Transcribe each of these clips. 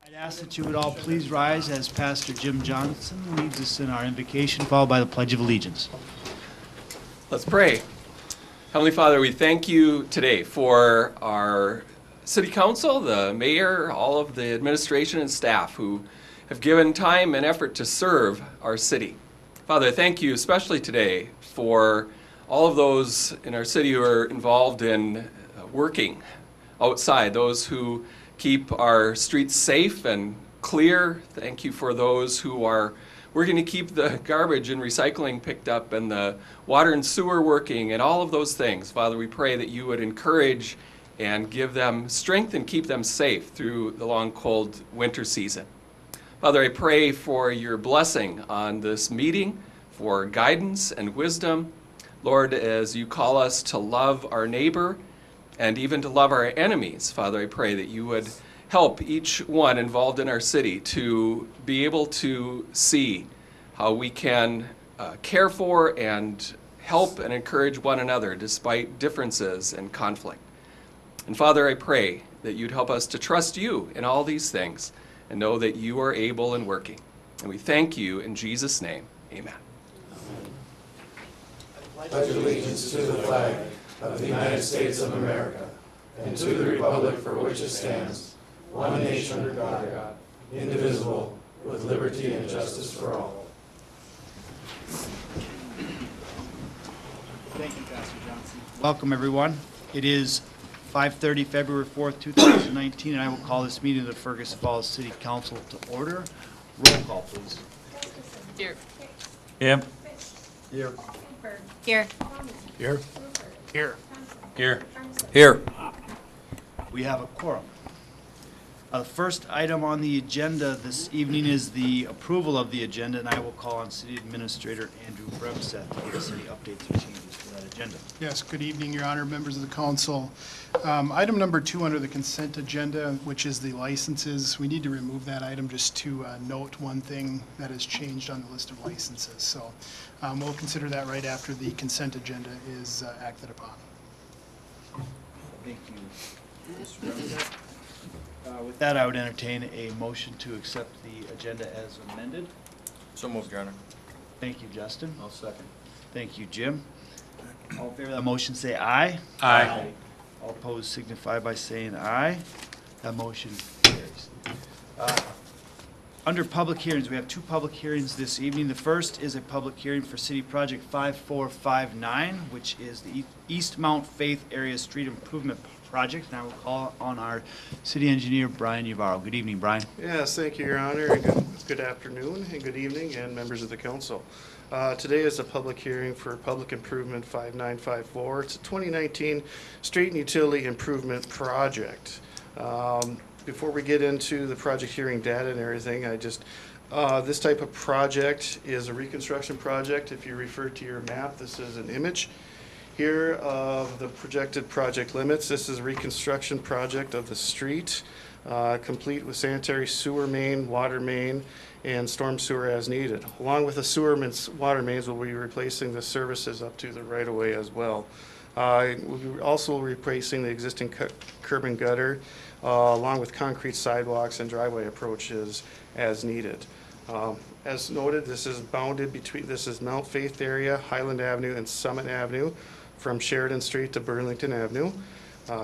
I'd ask that you would all please rise as Pastor Jim Johnson leads us in our invocation, followed by the Pledge of Allegiance. Let's pray. Heavenly Father, we thank you today for our City Council, the mayor, all of the administration and staff who have given time and effort to serve our city. Father, I thank you especially today for all of those in our city who are involved in working outside, those who keep our streets safe and clear. Thank you for those who are working to keep the garbage and recycling picked up and the water and sewer working and all of those things. Father, we pray that you would encourage and give them strength and keep them safe through the long, cold winter season. Father, I pray for your blessing on this meeting, for guidance and wisdom. Lord, as you call us to love our neighbor and even to love our enemies, Father, I pray that you would help each one involved in our city to be able to see how we can care for and help and encourage one another despite differences and conflict. And Father, I pray that you'd help us to trust you in all these things and know that you are able and working. And we thank you in Jesus' name. Amen. I pledge allegiance to the flag of the United States of America and to the republic for which it stands, one nation under God, indivisible, with liberty and justice for all. Thank you, Pastor Johnson. Welcome, everyone. It is 5:30, February 4th, 2019, and I will call this meeting of the Fergus Falls City Council to order. Roll call, please. Here. Yep. Here. Here. Here. Here. Here. Here. We have a quorum. The first item on the agenda this evening is the approval of the agenda, and I will call on City Administrator Andrew Bremseth to give us any updates or changes to that agenda. Yes, good evening, Your Honor, members of the council. Item number 2 under the consent agenda, which is the licenses, we need to remove that item just to note one thing that has changed on the list of licenses. So we'll consider that right after the consent agenda is acted upon. Thank you, Mr. Bremseth. With that, I would entertain a motion to accept the agenda as amended. So moved, Your Honor. Thank you, Justin. I'll second. Thank you, Jim. All in favor of that motion, say aye. Aye. All opposed signify by saying aye. That motion carries. Under public hearings, we have 2 public hearings this evening. The first is a public hearing for City Project 5459, which is the East Mount Faith Area Street Improvement Project. And I will call on our city engineer, Brian Yavaro. Good evening, Brian. Yes, thank you, Your Honor. And good afternoon and good evening, and members of the council. Today is a public hearing for Public Improvement 5954. It's a 2019 street and utility improvement project. Before we get into the project hearing data and everything, this type of project is a reconstruction project. If you refer to your map, this is an image here of the projected project limits. This is a reconstruction project of the street, complete with sanitary sewer main, water main, and storm sewer as needed. Along with the sewer and water mains, we'll be replacing the services up to the right-of-way as well. We'll be also replacing the existing curb and gutter, along with concrete sidewalks and driveway approaches as needed. As noted, this is bounded between, this is Mount Faith area, Highland Avenue, and Summit Avenue, from Sheridan Street to Burlington Avenue.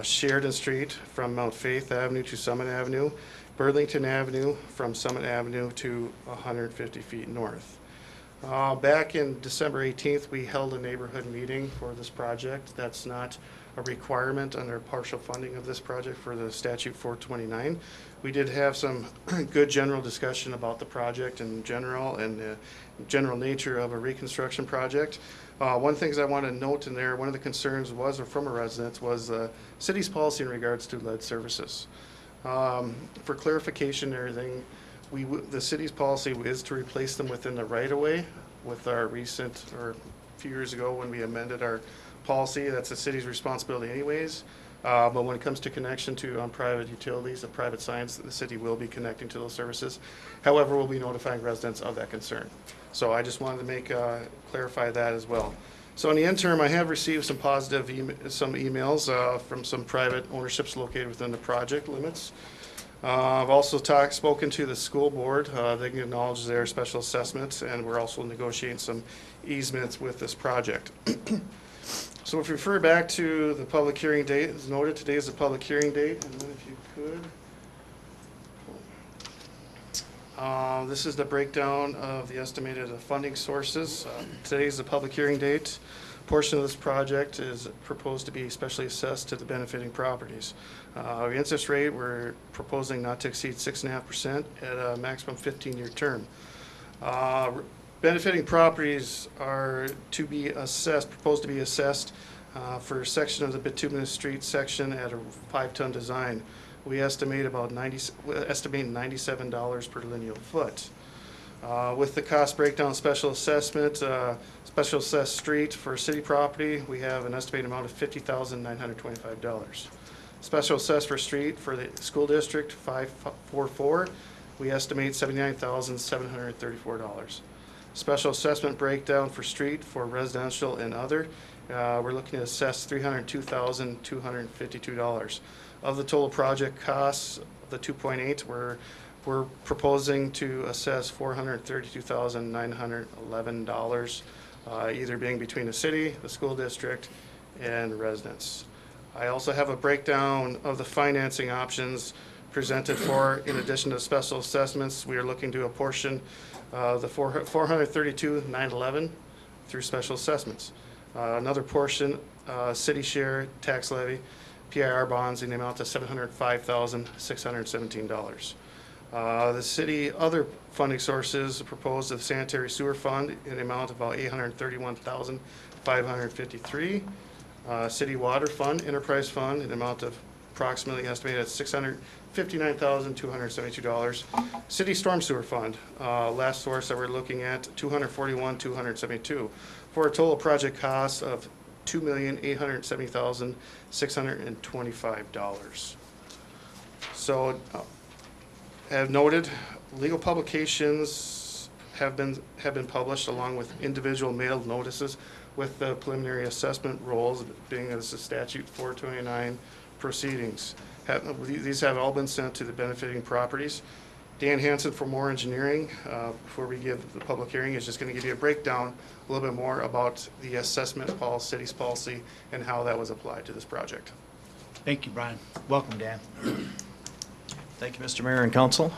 Sheridan Street from Mount Faith Avenue to Summit Avenue. Burlington Avenue from Summit Avenue to 150 feet north. Back in December 18th, we held a neighborhood meeting for this project. That's not a requirement under partial funding of this project for the statute 429. We did have some good general discussion about the project in general and the general nature of a reconstruction project. One thing I want to note in there, one of the concerns was, or from a resident, was the city's policy in regards to lead services. For clarification and everything, the city's policy is to replace them within the right-of-way. With our recent, or a few years ago when we amended our policy, that's the city's responsibility anyways. But when it comes to connection to private utilities, the private signs, the city will be connecting to those services. However, we'll be notifying residents of that concern. So I just wanted to clarify that as well. So in the interim, I have received some positive emails from some private ownerships located within the project limits. I've also spoken to the school board. They acknowledge their special assessments, and we're also negotiating some easements with this project. So if you refer back to the public hearing date, as noted, today is the public hearing date, and then if you could. This is the breakdown of the estimated funding sources. Today is the public hearing date. Portion of this project is proposed to be specially assessed to the benefiting properties. Our interest rate, we're proposing not to exceed 6.5% at a maximum 15-year term. Benefiting properties are to be assessed, proposed to be assessed for a section of the bituminous street section at a 5-ton design. We estimate about $97 per lineal foot. With the cost breakdown special assessment, special assessed street for city property, we have an estimated amount of $50,925. Special assessed for street for the school district 544, we estimate $79,734. Special assessment breakdown for street for residential and other, we're looking to assess $302,252. Of the total project costs, the 2.8, we're proposing to assess $432,911, either being between the city, the school district, and residents. I also have a breakdown of the financing options presented for, in addition to special assessments, we are looking to apportion the $432,911 through special assessments. Another portion, city share tax levy, PIR bonds in the amount of $705,617. The city other funding sources proposed of sanitary sewer fund in the amount of about $831,553. City water fund, enterprise fund in the amount of approximately estimated at $659,272. City storm sewer fund, last source that we're looking at, $241,272, for a total project cost of $2,870,625. So, as noted, legal publications have been published along with individual mailed notices with the preliminary assessment rolls, being as the statute 429 proceedings. These have all been sent to the benefiting properties. Dan Hansen for More Engineering, before we give the public hearing, is just going to give you a breakdown a little bit more about the assessment policy, city's policy, and how that was applied to this project. Thank you, Brian. Welcome, Dan. Thank you, Mr. Mayor and Council.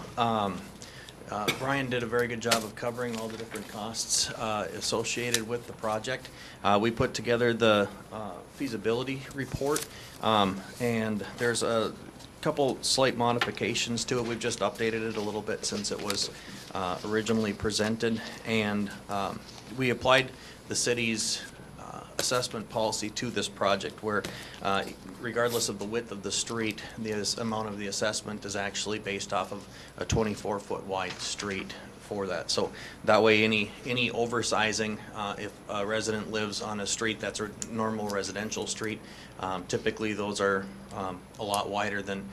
Brian did a very good job of covering all the different costs associated with the project. We put together the feasibility report, and there's a couple slight modifications to it. We've just updated it a little bit since it was originally presented, and we applied the city's assessment policy to this project, where regardless of the width of the street, the amount of the assessment is actually based off of a 24-foot wide street for that. So that way any oversizing, if a resident lives on a street that's a normal residential street, typically those are a lot wider than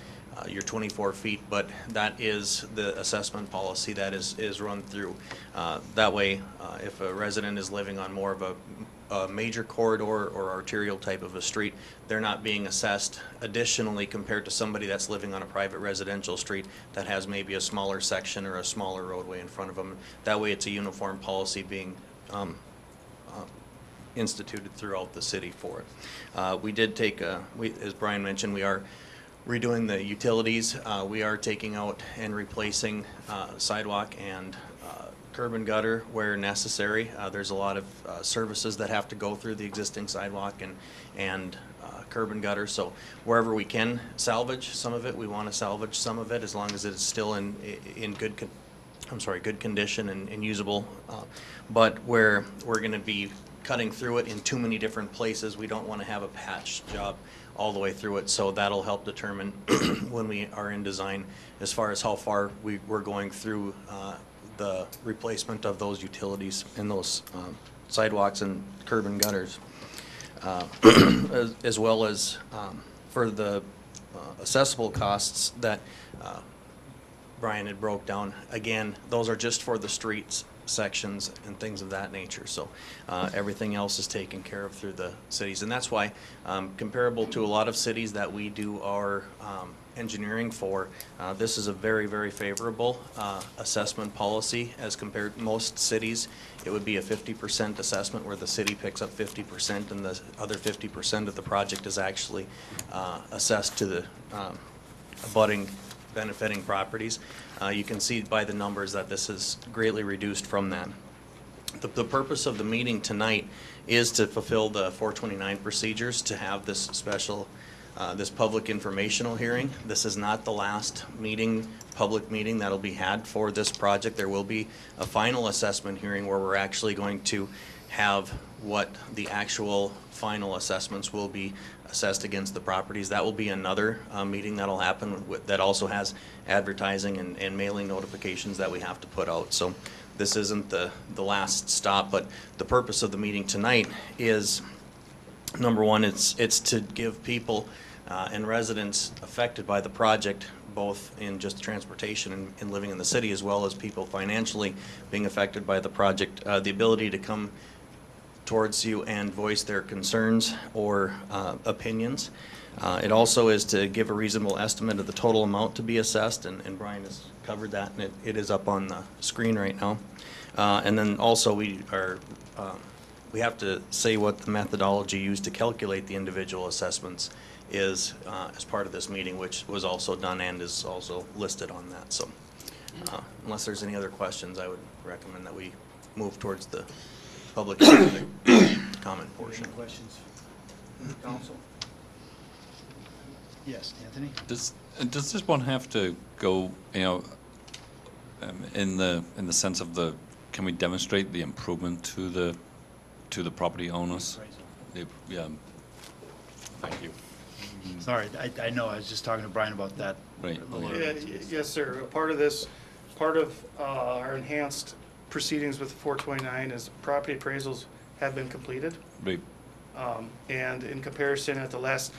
your 24 feet, but that is the assessment policy that is run through. That way, if a resident is living on more of a major corridor or arterial type of a street, they're not being assessed additionally compared to somebody that's living on a private residential street that has maybe a smaller section or a smaller roadway in front of them. That way it's a uniform policy being instituted throughout the city for it. We did take, as Brian mentioned, we are redoing the utilities. We are taking out and replacing sidewalk and curb and gutter where necessary. There's a lot of services that have to go through the existing sidewalk and curb and gutter. So wherever we can salvage some of it, we want to salvage some of it as long as it's still in good condition and usable. But where we're going to be cutting through it in too many different places, we don't want to have a patch job all the way through it. So that'll help determine when we are in design as far as how far we're going through the replacement of those utilities and those sidewalks and curb and gutters, as well as for the accessible costs that Brian had broke down. Again, those are just for the streets sections and things of that nature. So everything else is taken care of through the cities, and that's why comparable to a lot of cities that we do our engineering for. This is a very, very favorable assessment policy as compared to most cities. It would be a 50% assessment where the city picks up 50% and the other 50% of the project is actually assessed to the abutting benefiting properties. You can see by the numbers that this is greatly reduced from that. The purpose of the meeting tonight is to fulfill the 429 procedures to have this special, this public informational hearing. This is not the last meeting, public meeting that'll be had for this project. There will be a final assessment hearing where we're actually going to have what the actual final assessments will be assessed against the properties. That will be another meeting that'll happen that also has advertising and mailing notifications that we have to put out. So this isn't the last stop, but the purpose of the meeting tonight is, number one, it's to give people and residents affected by the project, both in just transportation and living in the city, as well as people financially being affected by the project, the ability to come towards you and voice their concerns or opinions. It also is to give a reasonable estimate of the total amount to be assessed, and Brian has covered that, and it is up on the screen right now. And then also we have to say what the methodology used to calculate the individual assessments is as part of this meeting, which was also done and is also listed on that. So unless there's any other questions, I would recommend that we move towards the public comment portion. Any questions from the council? Yes, Anthony? Does this one have to go, in the sense of can we demonstrate the improvement to the property owners? Yeah. Thank you. Sorry, I know, I was just talking to Brian about that. Right. Yes, sir. Part of our enhanced proceedings with 429 is property appraisals have been completed. Right. And in comparison, at the last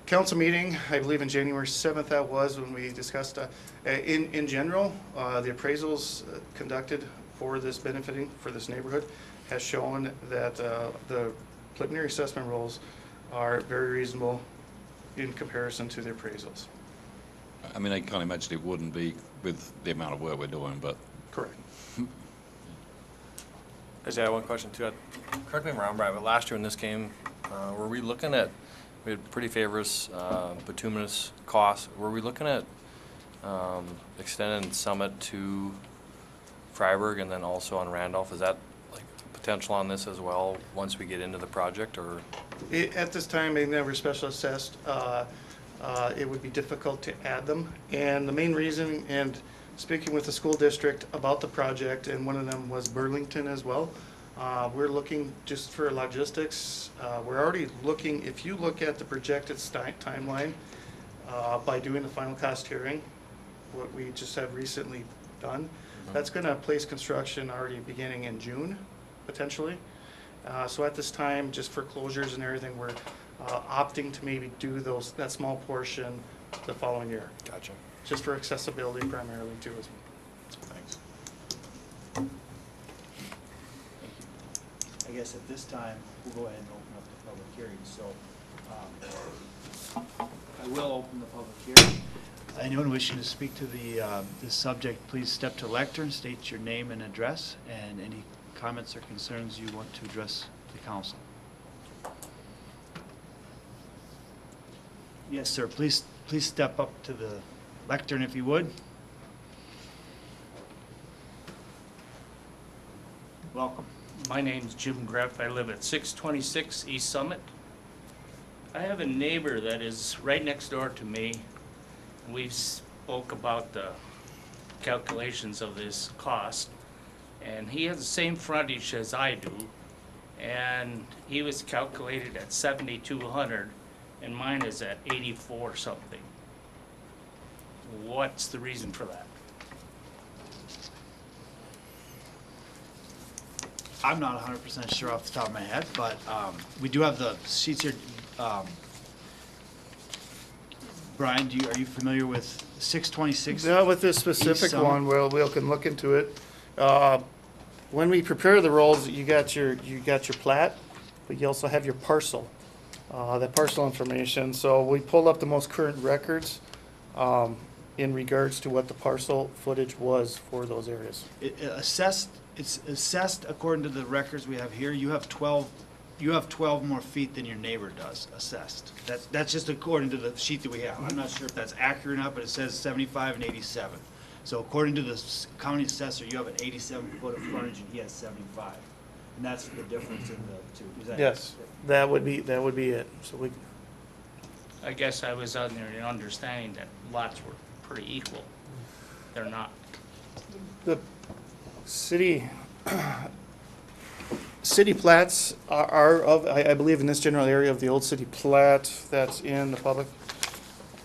council meeting, I believe in January 7th that was, when we discussed, in general, the appraisals conducted for this neighborhood has shown that the preliminary assessment rolls are very reasonable in comparison to the appraisals. I mean, I can't imagine it wouldn't be with the amount of work we're doing, but. Correct. I just had one question too. Correct me if I'm wrong, Brian, but last year when this came, were we looking at, we had pretty favorable bituminous costs. Were we looking at extending Summit to Freiburg and then also on Randolph? Is that like potential on this as well once we get into the project, or? At this time, they never special assessed. It would be difficult to add them. And the main reason, and speaking with the school district about the project, and one of them was Burlington as well, we're looking just for logistics. We're already looking, if you look at the projected timeline, by doing the final cost hearing, what we just have recently done, that's going to place construction already beginning in June, potentially. So at this time, just for closures and everything, we're opting to maybe do that small portion the following year. Gotcha. Just for accessibility primarily too. Thanks. I guess at this time, we'll go ahead and open up the public hearing. So I will open the public hearing. Anyone wishing to speak to this subject, please step to the lectern, state your name and address, and any comments or concerns you want to address the council. Yes, sir. Please step up to the lectern if you would. Welcome. My name's Jim Greff. I live at 626 East Summit. I have a neighbor that is right next door to me. We've spoke about the calculations of this cost, and he has the same frontage as I do, and he was calculated at 7,200, and mine is at 84 something. What's the reason for that? I'm not 100% sure off the top of my head, but we do have the sheets here. Brian, are you familiar with 626? Not with this specific one, we can look into it. When we prepare the rolls, you got your plat, but you also have your parcel, that parcel information. So we pulled up the most current records in regards to what the parcel footage was for those areas. It's assessed according to the records we have here. You have 12 more feet than your neighbor does, assessed. That's just according to the sheet that we have. I'm not sure if that's accurate or not, but it says 75 and 87. So according to the county assessor, you have an 87-foot of frontage and he has 75. And that's the difference in the two. Is that- Yes, that would be it. So we, I guess I was under the understanding that lots were pretty equal. They're not. the city plats are of, I believe in this general area of the old city plat that's in the public.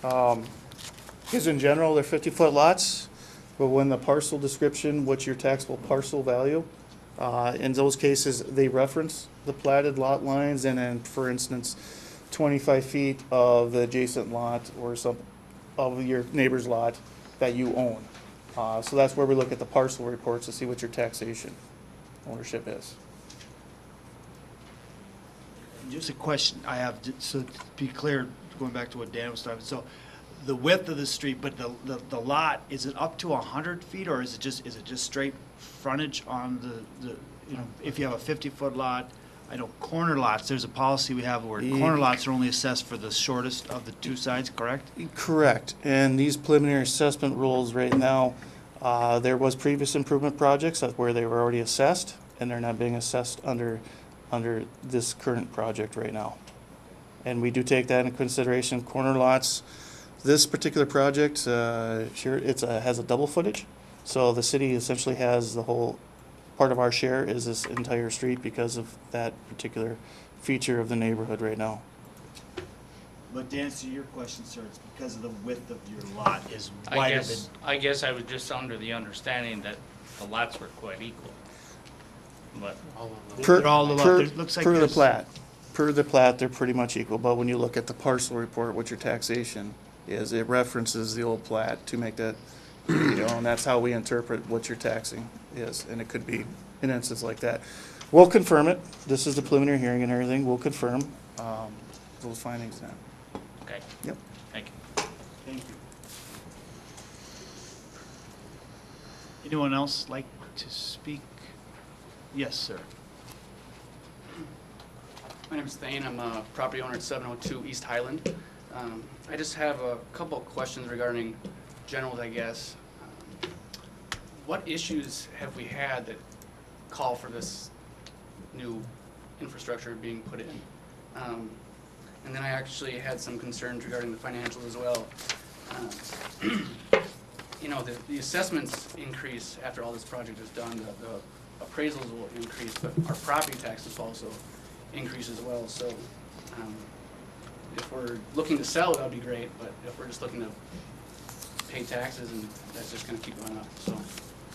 Because in general, they're 50-foot lots, but when the parcel description, what's your taxable parcel value, in those cases, they reference the platted lot lines and then, for instance, 25 feet of the adjacent lot or some of your neighbor's lot that you own. So that's where we look at the parcel reports to see what your taxation ownership is. Just a question I have, so to be clear, going back to what Dan was talking, so the width of the street, but the lot, is it up to 100 feet, or is it just straight frontage on the, you know, if you have a 50-foot lot? I know corner lots, there's a policy we have where corner lots are only assessed for the shortest of the two sides, correct? Correct. And these preliminary assessment rules right now, there was previous improvement projects where they were already assessed, and they're not being assessed under this current project right now. And we do take that into consideration. Corner lots, this particular project, sure, has a double footage. So the city essentially has the whole, part of our share is this entire street because of that particular feature of the neighborhood right now. But to answer your question, sir, it's because of the width of your lot is wider than. I guess I was just under the understanding that the lots were quite equal. But They're all the lot. It looks like Per the there's- plat. Per the plat, they're pretty much equal, but when you look at the parcel report, what your taxation is, it references the old plat to make that, you know, and that's how we interpret what your taxing is, and it could be an instance like that. We'll confirm it. This is the preliminary hearing and everything. We'll confirm those findings now. okay, Yep. thank you. Thank you. Anyone else like to speak? Yes, sir. My name is Thane. I'm a property owner at 702 East Highland. I just have a couple of questions regarding generals, I guess. What issues have we had that call for this new infrastructure being put in? And then I actually had some concerns regarding the financials as well. You know, the assessments increase after all this project is done. The appraisals will increase, but our property taxes also increase as well. So if we're looking to sell, that would be great, but if we're just looking to pay taxes, and that's just going to keep going up. So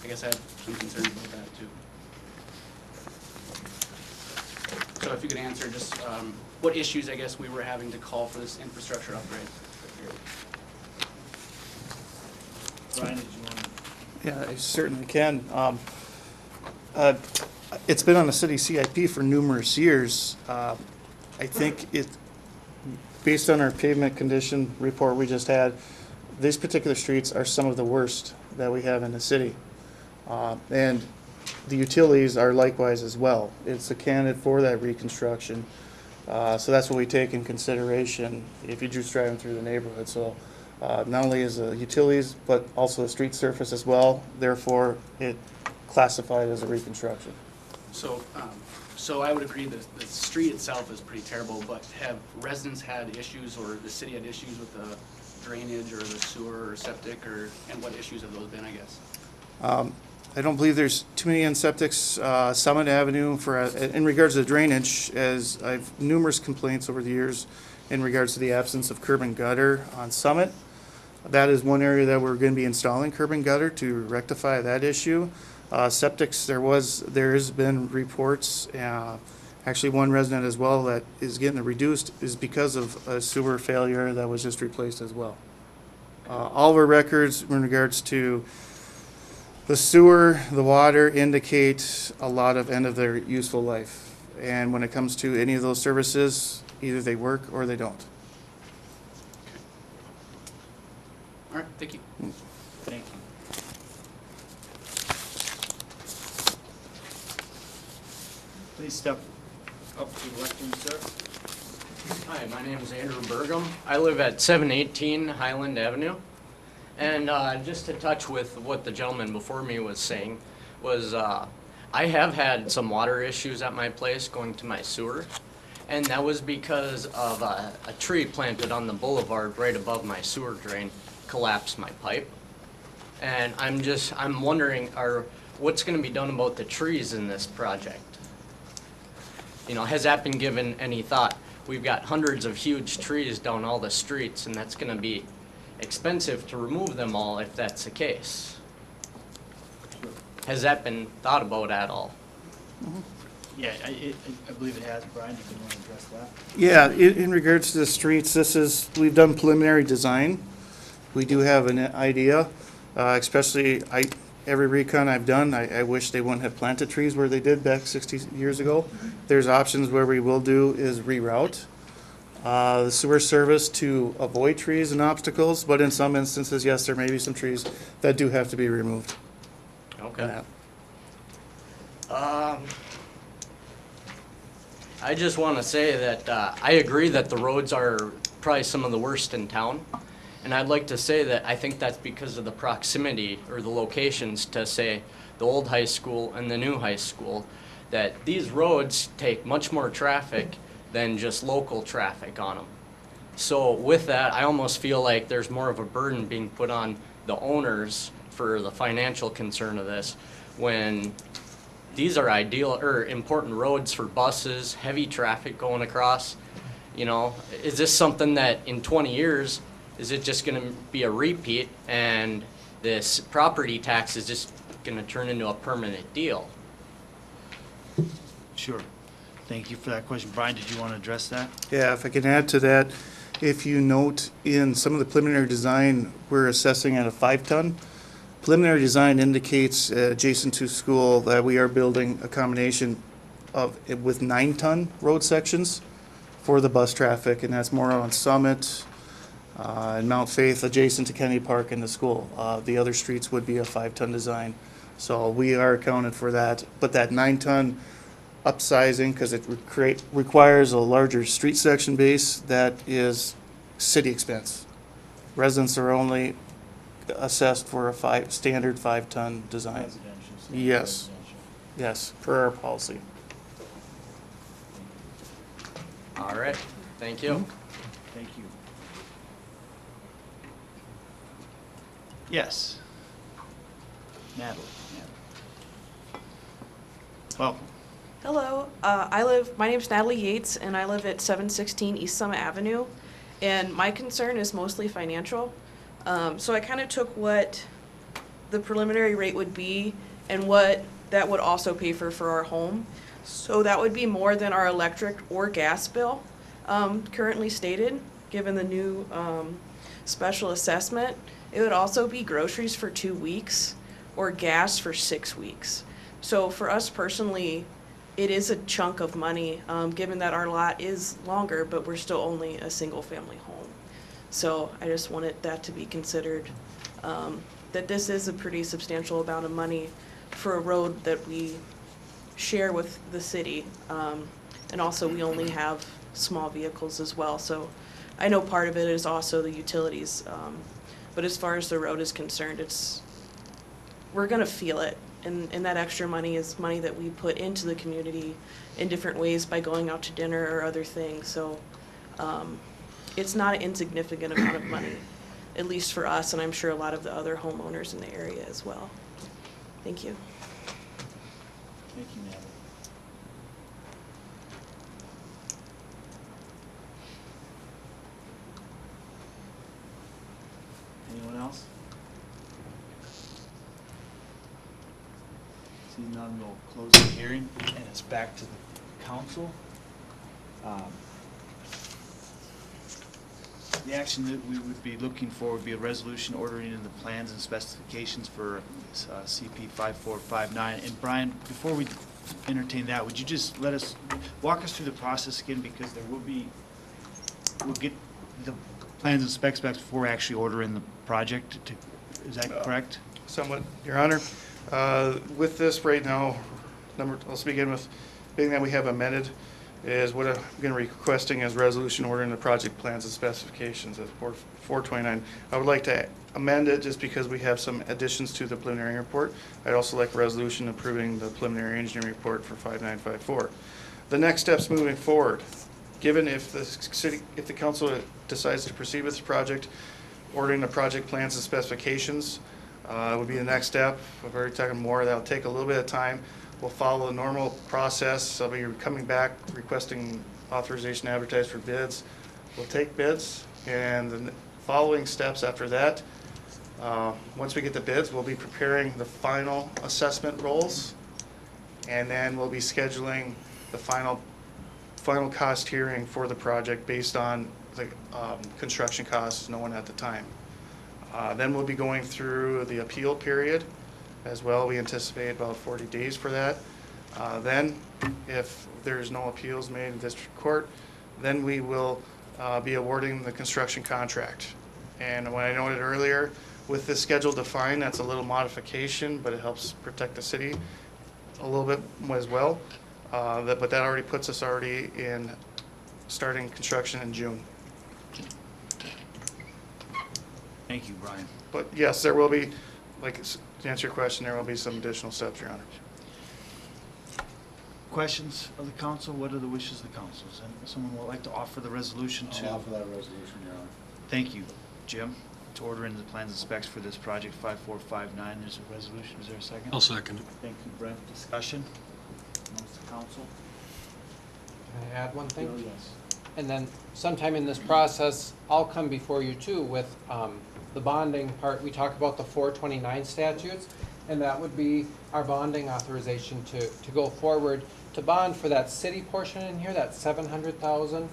I guess I have some concerns about that too. So if you could answer just what issues I guess we were having to call for this infrastructure upgrade. Brian, did you want to? Yeah, I certainly can. It's been on the city CIP for numerous years. I think based on our pavement condition report we just had, these particular streets are some of the worst that we have in the city. And the utilities are likewise as well. It's a candidate for that reconstruction. So that's what we take in consideration if you're just driving through the neighborhood. So not only is the utilities, but also the street surface as well. Therefore, it classified as a reconstruction. So, so I would agree that the street itself is pretty terrible, but have residents had issues, or the city had issues with the drainage or the sewer or septic, and what issues have those been, I guess? I don't believe there's too many in septics. Summit Avenue, in regards to drainage, as I've numerous complaints over the years in regards to the absence of curb and gutter on Summit. That is one area that we're going to be installing curb and gutter to rectify that issue. Septics, there has been reports, actually one resident as well that is getting reduced is because of a sewer failure that was just replaced as well. All of our records in regards to the sewer, the water indicate a lot of end of their useful life. And when it comes to any of those services, either they work or they don't. All All right, thank you. Thank you. Please step up to the lectern, sir. Hi, my name is Andrew Burgum. I live at 718 Highland Avenue. And just to touch with what the gentleman before me was saying, was I have had some water issues at my place going to my sewer. And that was because of a tree planted on the boulevard right above my sewer drain collapsed my pipe. And I'm wondering, what's going to be done about the trees in this project? You know, has that been given any thought? We've got hundreds of huge trees down all the streets, and that's going to be expensive to remove them all if that's the case. Has that been thought about at all? Yeah, I believe it has. Brian, if you want to address that. Yeah, in regards to the streets, we've done preliminary design. We do have an idea, especially every recon I've done, I wish they wouldn't have planted trees where they did back 60 years ago. There's options where we will do is reroute the sewer service to avoid trees and obstacles, but in some instances, yes, there may be some trees that do have to be removed. Okay. I just want to say that I agree that the roads are probably some of the worst in town. And I'd like to say that I think that's because of the proximity or the locations to, say, the old high school and the new high school, that these roads take much more traffic than just local traffic on them. So with that, I almost feel like there's more of a burden being put on the owners for the financial concern of this, when these are ideal or important roads for buses, heavy traffic going across. You know, is this something that in 20 years, is it just going to be a repeat and this property tax is just going to turn into a permanent deal? Sure. Thank you for that question. Brian, did you want to address that? Yeah, if I can add to that, if you note in some of the preliminary design, we're assessing at a 5-ton. Preliminary design indicates adjacent to school that we are building a combination with 9-ton road sections for the bus traffic, and that's more on Summit and Mount Faith adjacent to Kennedy Park and the school. The other streets would be a 5-ton design. So we are accounted for that, but that 9-ton upsizing, because it requires a larger street section base, that is city expense. Residents are only assessed for a standard 5-ton design. Residential. Yes. Residential. Yes, per our policy. All right, thank you. Thank you. Yes. Natalie. Welcome. Hello, my name's Natalie Yates, and I live at 716 East Summit Avenue, and my concern is mostly financial. So I kind of took what the preliminary rate would be and what that would also pay for our home. So that would be more than our electric or gas bill currently stated, given the new special assessment. It would also be groceries for 2 weeks or gas for 6 weeks. So for us personally, it is a chunk of money, given that our lot is longer, but we're still only a single-family home. So I just wanted that to be considered, that this is a pretty substantial amount of money for a road that we share with the city. And also, we only have small vehicles as well. So I know part of it is also the utilities. But as far as the road is concerned, we're going to feel it. And that extra money is money that we put into the community in different ways by going out to dinner or other things. So it's not an insignificant amount of money, at least for us, and I'm sure a lot of the other homeowners in the area as well. Thank you. Thank you, Natalie. Anyone else? Seeing none, we'll close the hearing, and it's back to the council. The action that we would be looking for would be a resolution ordering in the plans and specifications for CP 5459. And Brian, before we entertain that, would you just walk us through the process again, because there will be, we'll get plans and specs before we actually order in the project. Is that correct? Somewhat, Your Honor. With this right now, let's begin with, being that we have amended, is what I'm going to be requesting as resolution ordering the project plans and specifications as 429. I would like to amend it just because we have some additions to the preliminary report. I'd also like a resolution approving the preliminary engineering report for 5954. The next steps moving forward, given if the council decides to proceed with the project, ordering the project plans and specifications would be the next step. We've already talking more. That'll take a little bit of time. We'll follow the normal process. I'll be coming back requesting authorization to advertise for bids. We'll take bids, and the following steps after that, once we get the bids, we'll be preparing the final assessment rolls, and then we'll be scheduling the final cost hearing for the project based on the construction costs known at the time. Then we'll be going through the appeal period as well. We anticipate about 40 days for that. Then, if there's no appeals made in district court, then we will be awarding the construction contract. And when I noted earlier, with this schedule defined, that's a little modification, but it helps protect the city a little bit as well. But that already puts us in starting construction in June. Thank you, Brian. But yes, there will be, to answer your question, there will be some additional steps, Your Honor. Questions of the council? What are the wishes of the council? Someone would like to offer the resolution to? I'll offer that resolution, Your Honor. Thank you, Jim. To order in the plans and specs for this project 5459. There's a resolution. Is there a second? I'll second it. Thank you, Brent. Discussion amongst the council? Can I add one thing? Bill, yes. And then sometime in this process, I'll come before you too with the bonding part. We talk about the 429 statutes, and that would be our bonding authorization to go forward to bond for that city portion in here, that 700,000,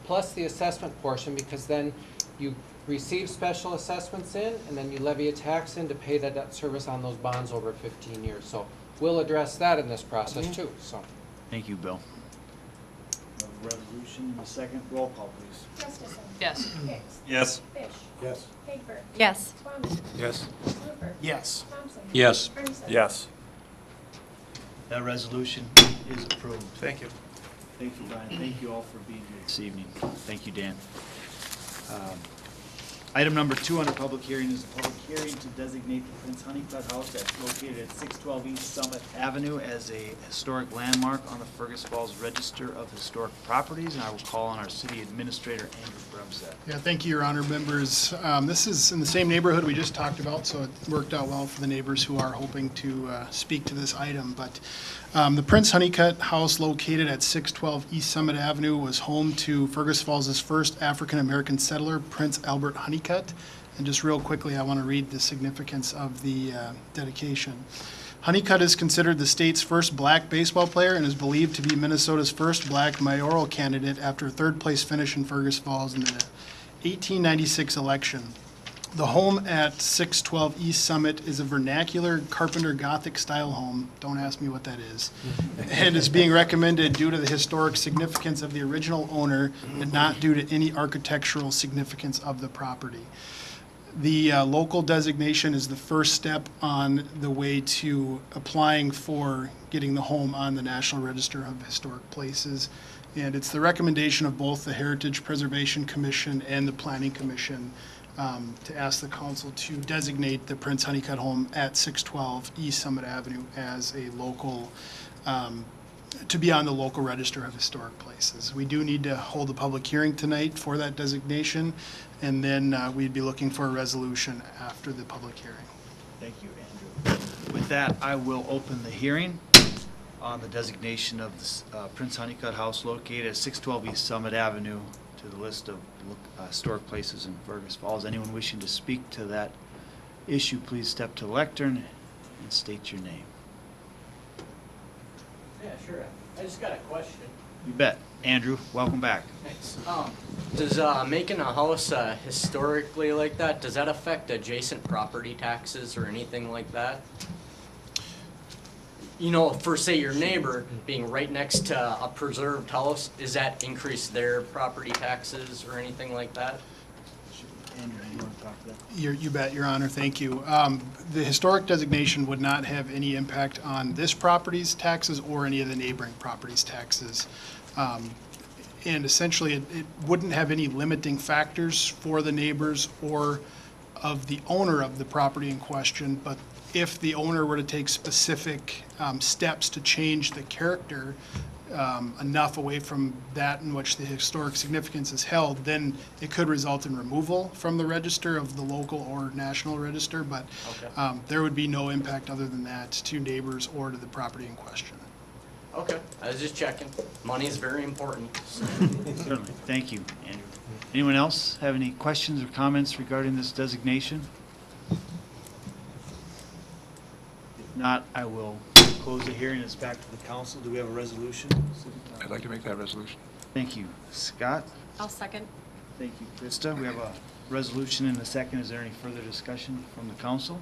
plus the assessment portion, because then you receive special assessments in, and then you levy a tax in to pay that debt service on those bonds over 15 years. So we'll address that in this process too. So. Thank you, Bill. Resolution in the second. Roll call, please. Gustafson. Yes. Hicks. Yes. Fish. Yes. Hager. Yes. Swanson. Yes. Rupert. Yes. Thompson. Yes. Hermsen. Yes. That resolution is approved. Thank you. Thank you, Brian. Thank you all for being here this evening. Thank you, Dan. Item number 2 under public hearing is a public hearing to designate the Prince Honeycutt House that's located at 612 East Summit Avenue as a historic landmark on the Fergus Falls Register of Historic Properties, and I will call on our city administrator, Andrew Brumsett. Yeah, thank you, Your Honor, members. This is in the same neighborhood we just talked about, so it worked out well for the neighbors who are hoping to speak to this item. But the Prince Honeycutt House, located at 612 East Summit Avenue, was home to Fergus Falls' first African-American settler, Prince Albert Honeycutt. And just real quickly, I want to read the significance of the dedication. Honeycutt is considered the state's first black baseball player and is believed to be Minnesota's first black mayoral candidate after a third-place finish in Fergus Falls in the 1896 election. The home at 612 East Summit is a vernacular Carpenter Gothic-style home, don't ask me what that is, and is being recommended due to the historic significance of the original owner and not due to any architectural significance of the property. The local designation is the first step on the way to applying for getting the home on the National Register of Historic Places. And it's the recommendation of both the Heritage Preservation Commission and the Planning Commission to ask the council to designate the Prince Honeycutt home at 612 East Summit Avenue as a local, to be on the local register of historic places. We do need to hold a public hearing tonight for that designation, and then we'd be looking for a resolution after the public hearing. Thank you, Andrew. With that, I will open the hearing on the designation of the Prince Honeycutt House located at 612 East Summit Avenue to the list of historic places in Fergus Falls. Anyone wishing to speak to that issue, please step to the lectern and state your name. Yeah, sure. I just got a question. You bet. Andrew, welcome back. Thanks. Does making a house historically like that, does that affect adjacent property taxes or anything like that? You know, for say your neighbor being right next to a preserved house, does that increase their property taxes or anything like that? Andrew, do you want to talk to that? You bet, Your Honor, thank you. The historic designation would not have any impact on this property's taxes or any of the neighboring properties' taxes. And essentially, it wouldn't have any limiting factors for the neighbors or of the owner of the property in question, but if the owner were to take specific steps to change the character enough away from that in which the historic significance is held, then it could result in removal from the register of the local or national register, but there would be no impact other than that to neighbors or to the property in question. Okay, I was just checking. Money is very important. Certainly. Thank you, Andrew. Anyone else have any questions or comments regarding this designation? If not, I will close the hearing. It's back to the council. Do we have a resolution? I'd like to make that resolution. Thank you. Scott? I'll second. Thank you, Krista. We have a resolution and a second. Is there any further discussion from the council?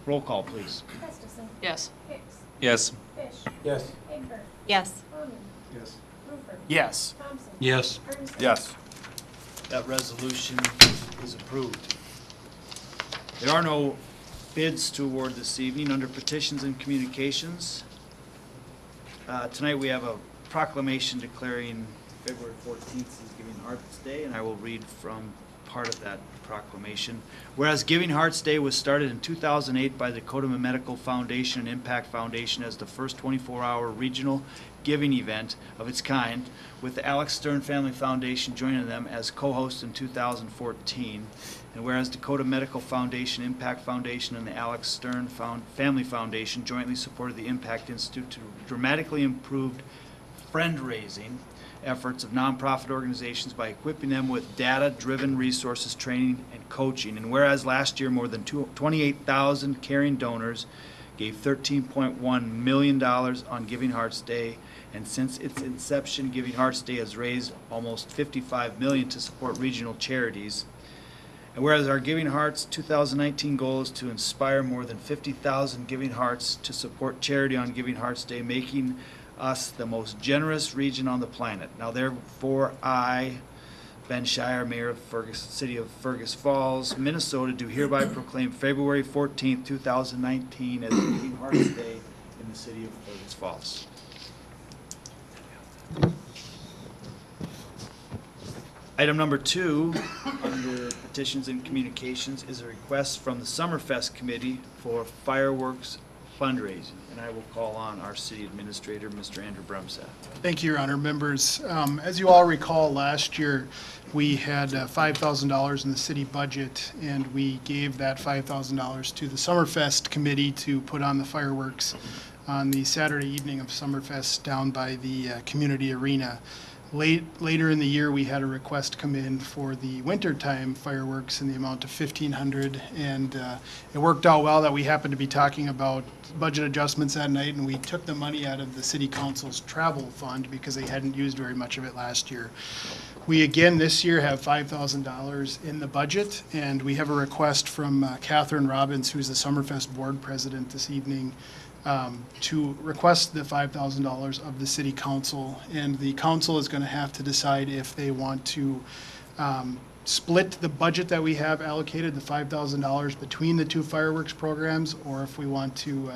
Roll call, please. Gustafson. Yes. Hicks. Yes. Fish. Yes. Egbert. Yes. Herman. Yes. Rupert. Yes. Thompson. Yes. Ernst. Yes. That resolution is approved. There are no bids to award this evening under petitions and communications. Tonight we have a proclamation declaring February 14th as Giving Hearts Day, and I will read from part of that proclamation. Whereas Giving Hearts Day was started in 2008 by the Dakota Medical Foundation and Impact Foundation as the first 24-hour regional giving event of its kind, with the Alex Stern Family Foundation joining them as co-host in 2014. And whereas Dakota Medical Foundation, Impact Foundation, and the Alex Stern Family Foundation jointly supported the Impact Institute to dramatically improve friend-raising efforts of nonprofit organizations by equipping them with data-driven resources, training, and coaching. And whereas last year more than 28,000 caring donors gave $13.1 million on Giving Hearts Day, and since its inception, Giving Hearts Day has raised almost $55 million to support regional charities. And whereas our Giving Hearts 2019 goal is to inspire more than 50,000 Giving Hearts to support charity on Giving Hearts Day, making us the most generous region on the planet. Now therefore I, Ben Shire, Mayor of Fergus, City of Fergus Falls, Minnesota, do hereby proclaim February 14th, 2019 as Giving Hearts Day in the City of Fergus Falls. Item number 2 under petitions and communications is a request from the Summerfest Committee for fireworks fundraising. And I will call on our city administrator, Mr. Andrew Brumsatt. Thank you, Your Honor. Members, as you all recall, last year we had $5,000 in the city budget, and we gave that $5,000 to the Summerfest Committee to put on the fireworks on the Saturday evening of Summerfest down by the community arena. Later in the year, we had a request come in for the wintertime fireworks in the amount of $1,500, and it worked out well that we happened to be talking about budget adjustments that night, and we took the money out of the city council's travel fund because they hadn't used very much of it last year. We again this year have $5,000 in the budget, and we have a request from Catherine Robbins, who's the Summerfest board president this evening, to request the $5,000 of the city council, and the council is going to have to decide if they want to split the budget that we have allocated, the $5,000, between the two fireworks programs, or if we want to,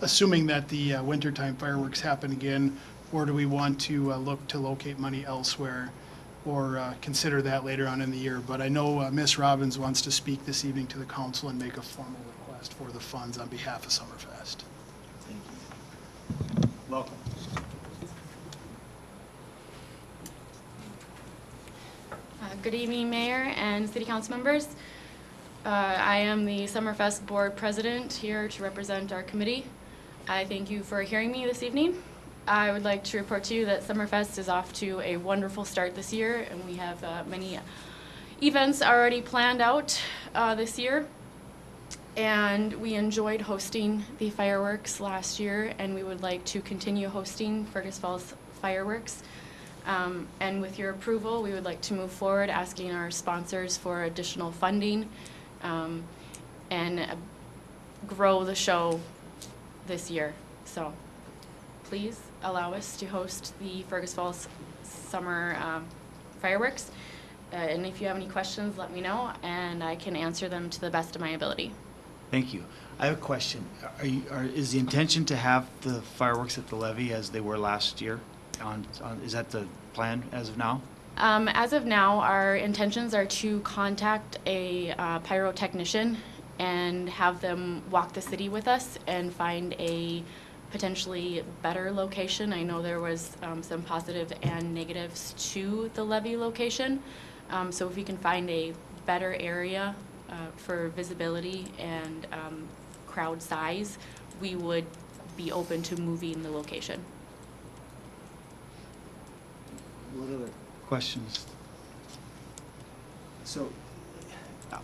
assuming that the wintertime fireworks happen again, or do we want to look to locate money elsewhere, or consider that later on in the year. But I know Ms. Robbins wants to speak this evening to the council and make a formal request for the funds on behalf of Summerfest. Thank you. Welcome. Good evening, Mayor and City Council members. I am the Summerfest Board President here to represent our committee. I thank you for hearing me this evening. I would like to report to you that Summerfest is off to a wonderful start this year, and we have many events already planned out this year. And we enjoyed hosting the fireworks last year, and we would like to continue hosting Fergus Falls fireworks. And with your approval, we would like to move forward asking our sponsors for additional funding and grow the show this year. So please allow us to host the Fergus Falls summer fireworks. And if you have any questions, let me know, and I can answer them to the best of my ability. Thank you. I have a question. Is the intention to have the fireworks at the levee as they were last year? Is that the plan as of now? As of now, our intentions are to contact a pyrotechnician and have them walk the city with us and find a potentially better location. I know there was some positive and negatives to the levee location. So if we can find a better area for visibility and crowd size, we would be open to moving the location. What other questions? So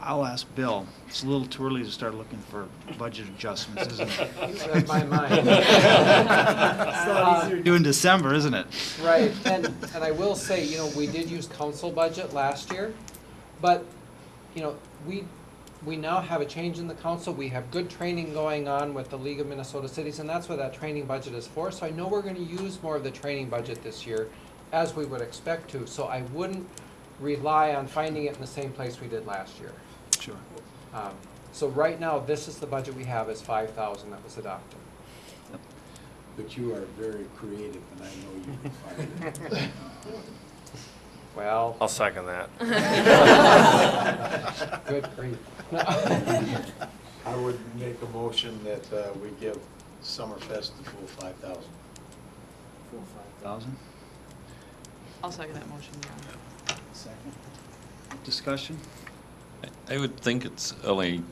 I'll ask Bill. It's a little too early to start looking for budget adjustments, isn't it? You read my mind. It's a lot easier to do in December, isn't it? Right, and I will say, you know, we did use council budget last year, but, you know, we now have a change in the council. We have good training going on with the League of Minnesota Cities, and that's what that training budget is for. So I know we're gonna use more of the training budget this year, as we would expect to. So I wouldn't rely on finding it in the same place we did last year. Sure. So right now, this is the budget we have, is 5,000 that was adopted. But you are very creative, and I know you can find it. Well. I'll second that. Good grief. I would make a motion that we give Summerfest the full 5,000. Full 5,000. I'll second that motion, yeah. Second. Discussion? I would think it's only,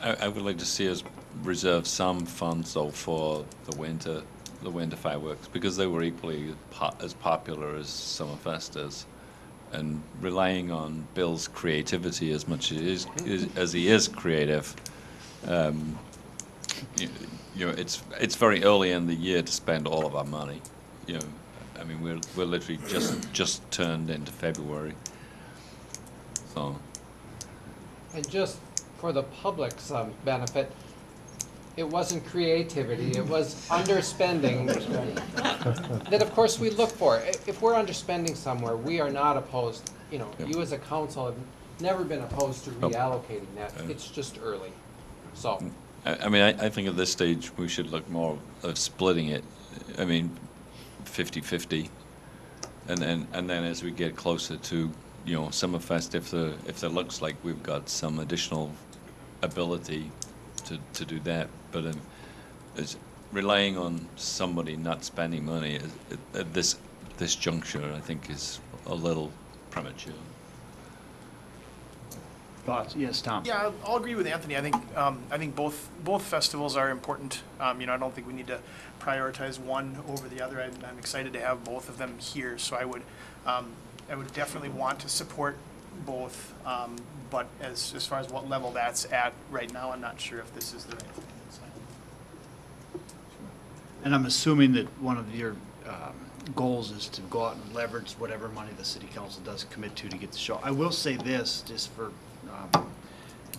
I would like to see us reserve some funds though for the winter fireworks, because they were equally as popular as Summerfest is. And relying on Bill's creativity as much as he is creative, you know, it's very early in the year to spend all of our money. You know, I mean, we're literally just turned into February. So. And just for the public's benefit, it wasn't creativity, it was underspending that of course we look for. If we're underspending somewhere, we are not opposed, you know, you as a council have never been opposed to reallocating that. It's just early, so. I mean, I think at this stage we should look more of splitting it. I mean, 50-50, and then as we get closer to, you know, Summerfest, if there looks like we've got some additional ability to do that, but it's relying on somebody not spending money at this juncture, I think, is a little premature. Thoughts? Yes, Tom. Yeah, I'll agree with Anthony. I think both festivals are important. You know, I don't think we need to prioritize one over the other. I'm excited to have both of them here, so I would definitely want to support both. But as far as what level that's at right now, I'm not sure if this is the right thing. And I'm assuming that one of your goals is to go out and leverage whatever money the city council does commit to get the show. I will say this, just for,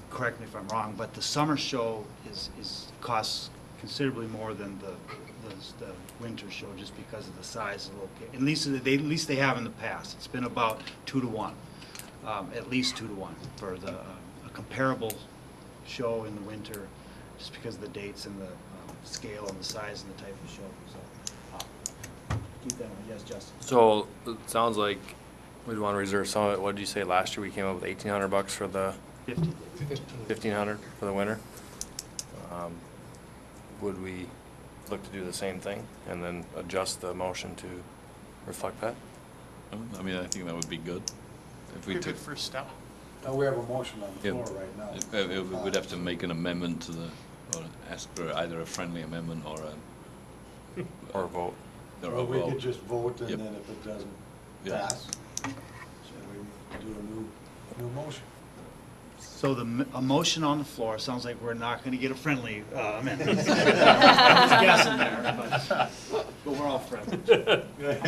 correct me if I'm wrong, but the summer show costs considerably more than the winter show, just because of the size of the location. At least they have in the past. It's been about 2 to 1, at least 2 to 1 for a comparable show in the winter, just because of the dates and the scale and the size and the type of show. So keep that in mind. Yes, Justin. So it sounds like we'd want to reserve some of it. What did you say last year? We came up with $1,800 for the 1,500 for the winter. Would we look to do the same thing and then adjust the motion to reflect that? I mean, I think that would be good. If we Be a took, good first step. Now, we have a motion on the floor right now. we would have to make an amendment to or ask for either a friendly amendment or a vote. Well, we could just vote, and then if it doesn't pass, Yeah. then we do a new motion. So a motion on the floor, sounds like we're not going to get a friendly amendment. I was guessing there, but we're all friendly.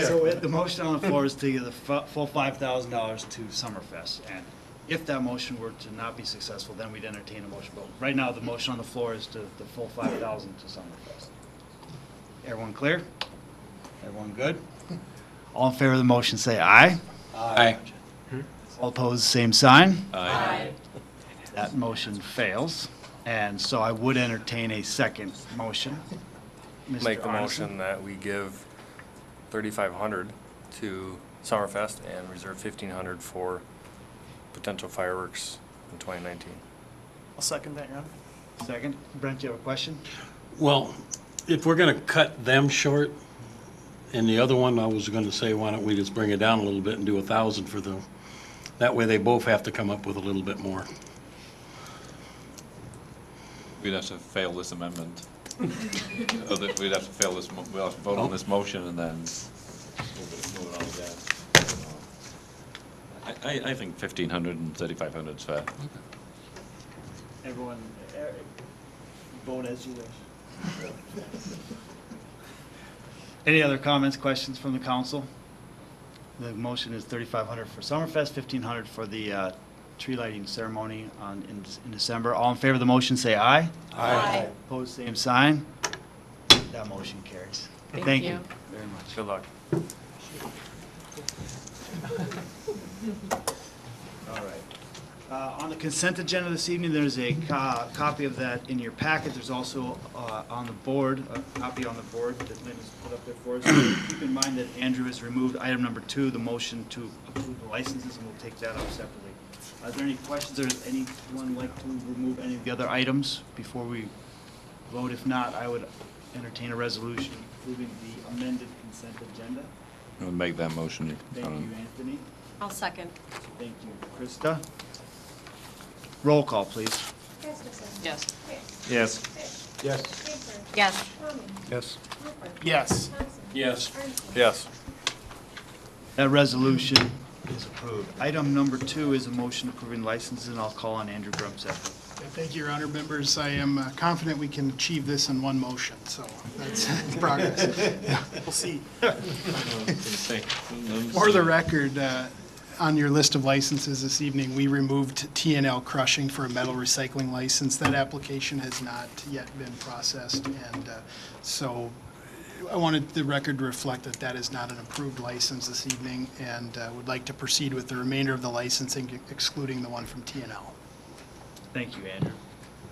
So the motion on the floor is to give the full $5,000 to Summerfest. And if that motion were to not be successful, then we'd entertain a motion. But right now, the motion on the floor is to the full $5,000 to Summerfest. Everyone clear? Everyone good? All in favor of the motion, say aye. Aye. All opposed, same sign. Aye. That motion fails. And so I would entertain a second motion. Mr. Make the Arneson. motion that we give 3,500 to Summerfest and reserve 1,500 for potential fireworks in 2019. I'll second that, Your Honor. Second. Brent, you have a question? Well, if we're gonna cut them short, and the other one, I was gonna say, why don't we just bring it down a little bit and do 1,000 for them? That way they both have to come up with a little bit more. We'd have to fail this amendment. We'd have to fail this, we'll have to vote on this motion and then move it on again. I think 1,500 and 3,500 is fair. Everyone, vote as you wish. Any other comments, questions from the council? The motion is 3,500 for Summerfest, 1,500 for the tree lighting ceremony in December. All in favor of the motion, say aye. Aye. Opposed, same sign. That motion carries. Thank you. Very much. Good luck. All right. On the consent agenda this evening, there's a copy of that in your packet. There's also on the board, a copy on the board that Lynn has put up there for us. Keep in mind that Andrew has removed item number 2, the motion to approve the licenses, and we'll take that up separately. Are there any questions, or does anyone like to remove any of the other items before we vote? If not, I would entertain a resolution approving the amended consent agenda. We'll make that motion. Thank you, Anthony. I'll second. Thank you, Krista. Roll call, please. Yes. Yes. Yes. Yes. Yes. Yes. Yes. Yes. That resolution is approved. Item number 2 is a motion approving licenses, and I'll call on Andrew Grumset. Thank you, Your Honor. Members, I am confident we can achieve this in one motion, so that's progress. We'll see. For the record, on your list of licenses this evening, we removed T&L Crushing for a metal recycling license. That application has not yet been processed, and so I wanted the record to reflect that that is not an approved license this evening, and would like to proceed with the remainder of the licensing, excluding the one from T&L. Thank you, Andrew.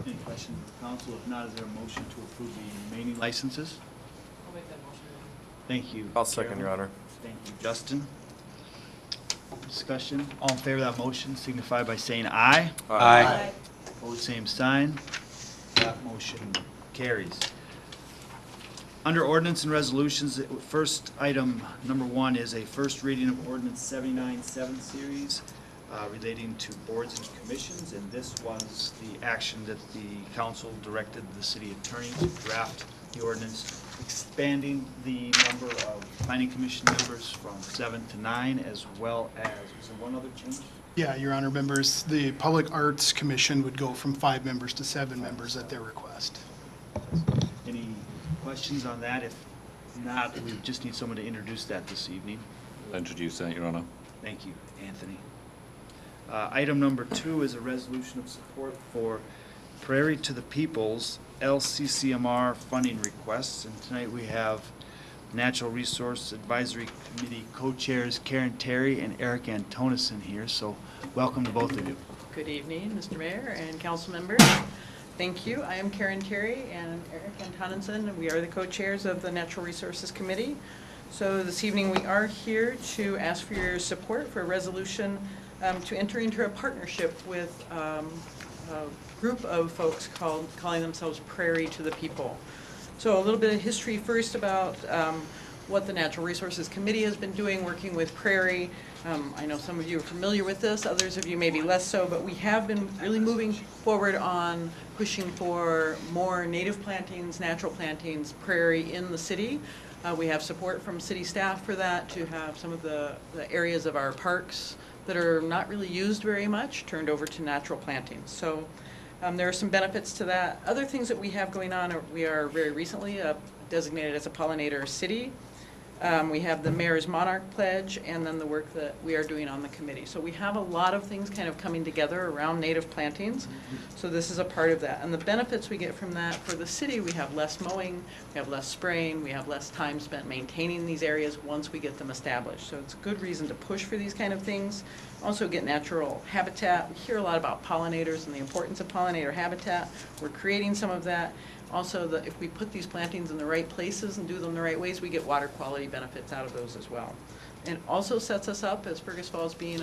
Any questions from the council? If not, is there a motion to approve the remaining licenses? I'll make that motion. Thank you. I'll second, Your Carolyn. Honor. Thank you, Justin. Discussion. All in favor of that motion signify by saying aye. Aye. Opposed, same sign. That motion carries. Under ordinance and resolutions, first item number 1 is a first reading of ordinance 79-7 series relating to boards and commissions, and this was the action that the council directed the city attorney to draft the ordinance, expanding the number of planning commission members from 7 to 9, as well as, was there one other change? Yeah, Your Honor, members, the Public Arts Commission would go from 5 members to 7 members at their request. Any questions on that? If not, we just need someone to introduce that this evening. Introduce that, Your Honor. Thank you, Anthony. Item number 2 is a resolution of support for Prairie to the People's LCCMR funding requests. And tonight we have Natural Resource Advisory Committee co-chairs Karen Terry and Eric Antonison here. So welcome to both of you. Good evening, Mr. Mayor and council members. Thank you. I am Karen Terry and Eric Antonison. We are the co-chairs of the Natural Resources Committee. So this evening we are here to ask for your support for a resolution to enter into a partnership with a group of folks calling themselves Prairie to the People. So a little bit of history first about what the Natural Resources Committee has been doing, working with Prairie. I know some of you are familiar with this, others of you maybe less so, but we have been really moving forward on pushing for more native plantings, natural plantings, prairie in the city. We have support from city staff for that, to have some of the areas of our parks that are not really used very much turned over to natural plantings. So there are some benefits to that. Other things that we have going on are we are very recently designated as a pollinator city. We have the Mayor's Monarch Pledge, and then the work that we are doing on the committee. So we have a lot of things kind of coming together around native plantings. So this is a part of that. And the benefits we get from that, for the city, we have less mowing, we have less spraying, we have less time spent maintaining these areas once we get them established. So it's a good reason to push for these kind of things. Also get natural habitat. We hear a lot about pollinators and the importance of pollinator habitat. We're creating some of that. Also, if we put these plantings in the right places and do them the right ways, we get water quality benefits out of those as well. And it also sets us up as Fergus Falls being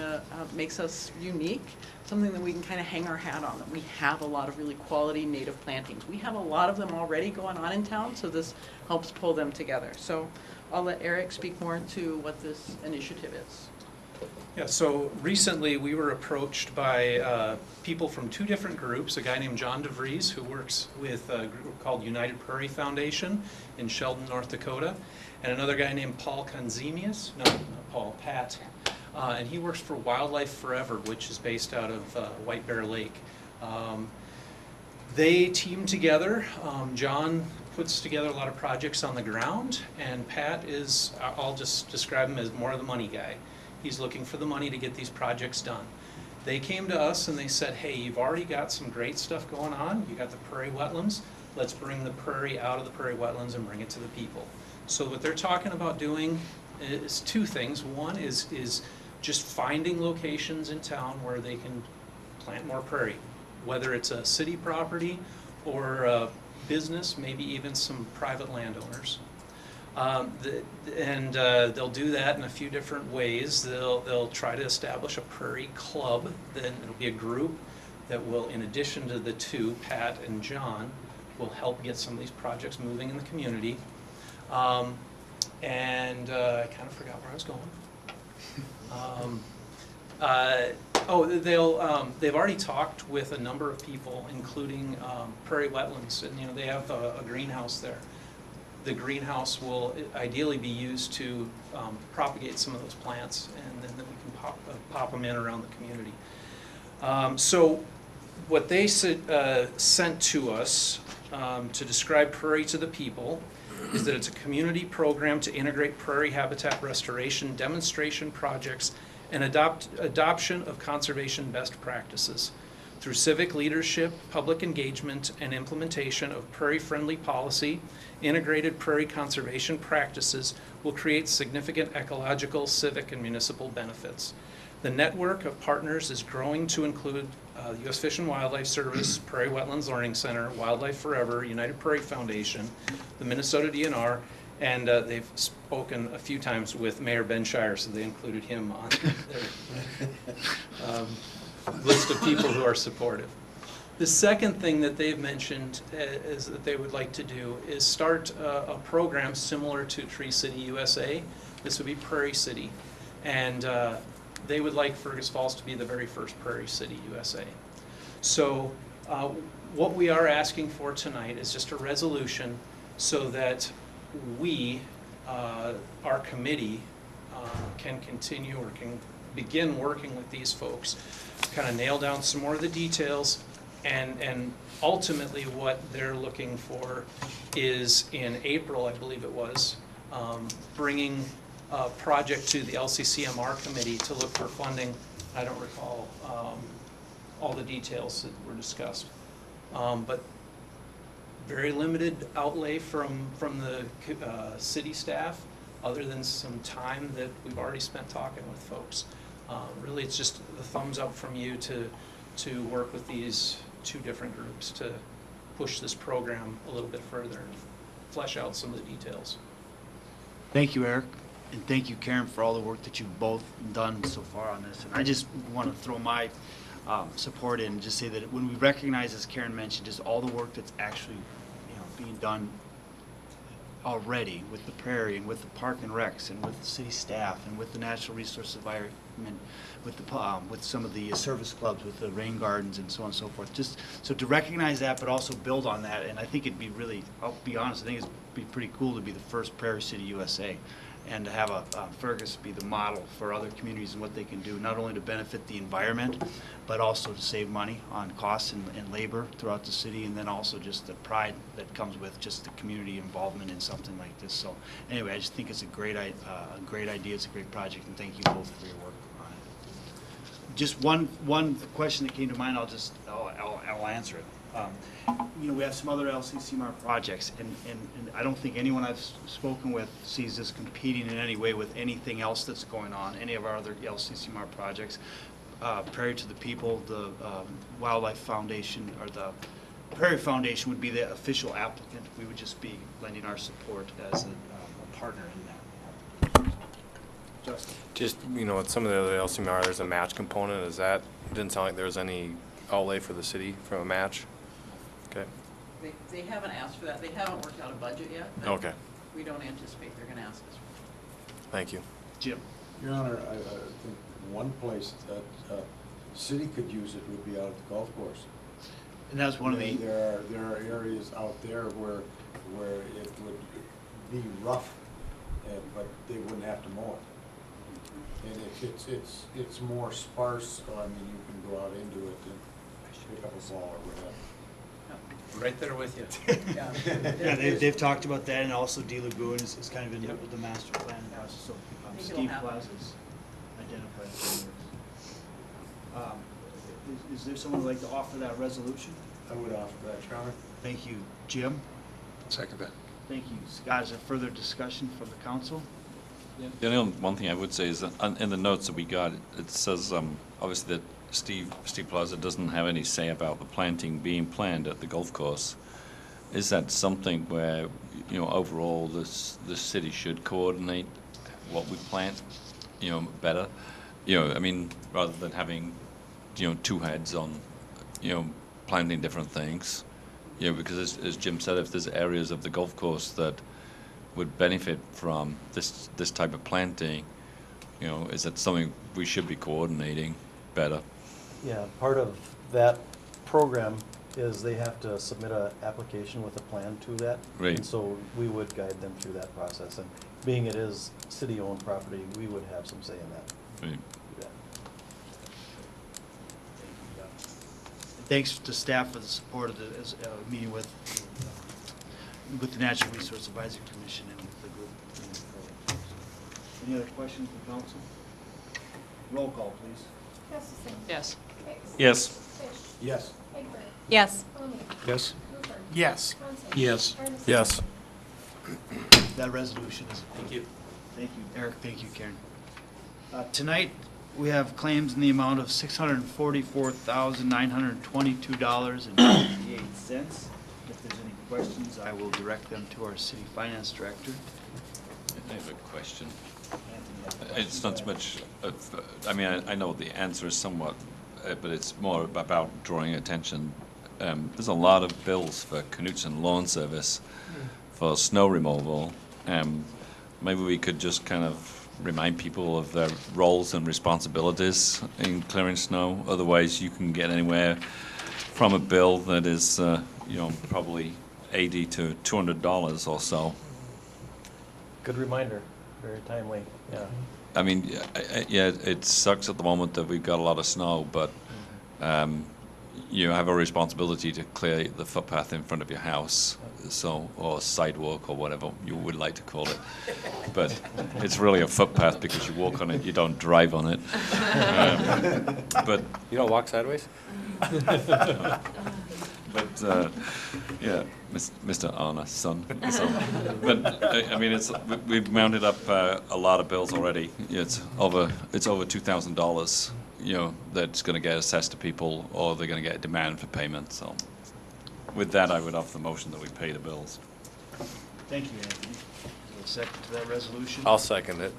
makes us unique, something that we can kind of hang our hat on, that we have a lot of really quality native plantings. We have a lot of them already going on in town, so this helps pull them together. So I'll let Eric speak more to what this initiative is. Yeah, so recently we were approached by people from two different groups, a guy named John DeVries who works with a group called United Prairie Foundation in Sheldon, North Dakota, and another guy named Paul Konzemius, Pat, and he works for Wildlife Forever, which is based out of White Bear Lake. They team together. John puts together a lot of projects on the ground, and Pat is, I'll just describe him as more of the money guy. He's looking for the money to get these projects done. They came to us and they said, hey, you've already got some great stuff going on. You got the prairie wetlands. Let's bring the prairie out of the prairie wetlands and bring it to the people. So what they're talking about doing is two things. One is just finding locations in town where they can plant more prairie, whether it's a city property or a business, maybe even some private landowners. They'll do that in a few different ways. They'll try to establish a prairie club. Then it'll be a group that will, in addition to the two, Pat and John, will help get some of these projects moving in the community. I kind of forgot where I was going. They've already talked with a number of people, including prairie wetlands, and they have a greenhouse there. The greenhouse will ideally be used to propagate some of those plants, and then we can pop them in around the community. So what they sent to us to describe prairie to the people is that it's a community program to integrate prairie habitat restoration, demonstration projects, and adoption of conservation best practices. Through civic leadership, public engagement, and implementation of prairie-friendly policy, integrated prairie conservation practices will create significant ecological, civic, and municipal benefits. The network of partners is growing to include the U.S. Fish and Wildlife Service, Prairie Wetlands Learning Center, Wildlife Forever, United Prairie Foundation, the Minnesota DNR, and they've spoken a few times with Mayor Ben Shire, so they included him on their list of people who are supportive. The second thing that they've mentioned is that they would like to do is start a program similar to Tree City USA. This would be Prairie City, and they would like Fergus Falls to be the very first Prairie City USA. So what we are asking for tonight is just a resolution so that we, our committee, can continue or can begin working with these folks, kind of nail down some more of the details, and ultimately what they're looking for is in April, I believe it was, bringing a project to the LCCMR committee to look for funding. I don't recall all the details that were discussed, but very limited outlay from the city staff, other than some time that we've already spent talking with folks. Really, it's just the thumbs up from you to work with these two different groups to push this program a little bit further and flesh out some of the details. Thank you, Eric, and thank you, Karen, for all the work that you've both done so far on this. And I just want to throw my support in and just say that when we recognize, as Karen mentioned, just all the work that's actually being done already with the prairie and with the park and recs and with the city staff and with the natural resource environment, with some of the service clubs, with the rain gardens and so on and so forth. Just so to recognize that, but also build on that. And I think it'd be really, I'll be honest, I think it'd be pretty cool to be the first Prairie City USA. and to have Fergus be the model for other communities and what they can do, not only to benefit the environment, but also to save money on costs and labor throughout the city, and then also just the pride that comes with just the community involvement in something like this. So anyway, I just think it's a great idea, it's a great project, and thank you both for your work on it. Just one question that came to mind, I'll answer it. You know, we have some other LCCMAR projects, and I don't think anyone I've spoken with sees this competing in any way with anything else that's going on, any of our other LCCMAR projects. Prairie to the People, the Wildlife Foundation, or the Prairie Foundation would be the official applicant. We would just be lending our support as a partner in that. Justin? Just, you know, with some of the other LCMR, there's a match component. It didn't sound like there was any outlay for the city from a match? Okay. They haven't asked for that. They haven't worked out a budget yet. but Okay. We don't anticipate they're going to ask us. Thank you. Jim? Your Honor, I think one place that city could use it would be out at the golf course. And that's one of the... There are areas out there where it would be rough, but they wouldn't have to mow it. And it's more sparse, so I mean, you can go out into it and pick up a ball or whatever. Right there with you. Yeah. Yeah, they've talked about that, and also D Lagoon is kind of in the master plan process, so think it'll Steve happen. Plaza's identified. Is there someone who'd like to offer that resolution? I would offer that, Your Honor. Thank you. Jim? Second that. Thank you. Scott, is there further discussion from the council? The only one thing I would say is that in the notes that we got, it says obviously that Steve Plaza doesn't have any say about the planting being planned at the golf course. Is that something where, you know, overall the city should coordinate what we plant, you know, better? You know, I mean, rather than having, you know, two heads on, you know, planting different things. You know, because as Jim said, if there's areas of the golf course that would benefit from this type of planting, you know, is that something we should be coordinating better? Yeah, part of that program is they have to submit an application with a plan to that. Right. And so we would guide them through that process. And being it is city-owned property, we would have some say in that. Right. Yeah. Thanks to staff for the support of the meeting with the Natural Resource Advisory Commission and with the group. Any other questions from council? Roll call, please. Gustafson. Yes. Hicks. Yes. Fish. Yes. Egbert. Yes. Tony. Yes. Hooper. Yes. Munson. Yes. Arneson. Yes. That resolution is Thank you. Thank you, Eric. Thank you, Karen. Tonight, we have claims in the amount of $644,922.58. If there's any questions, I will direct them to our city finance director. I have a question. Anthony has a question. It's not so much, I mean, I know the answer is somewhat, but it's more about drawing attention. There's a lot of bills for Knutson Lawn Service for snow removal. Maybe we could just kind of remind people of their roles and responsibilities in clearing snow. Otherwise, you can get anywhere from a bill that is, you know, probably $80 to $200 or so. Good reminder, very timely, yeah. I mean, yeah, it sucks at the moment that we've got a lot of snow, but you have a responsibility to clear the footpath in front of your house, so, or sidewalk or whatever you would like to call it. But it's really a footpath because you walk on it, you don't drive on it. But You don't walk sideways? But yeah, Mr. Arna's son. So, but I mean, we've mounted up a lot of bills already. It's over $2,000. You know, that's going to get assessed to people, or they're going to get a demand for payment. So, with that, I would offer the motion that we pay the bills. Thank you, Anthony. Is there a second to that resolution? I'll second it.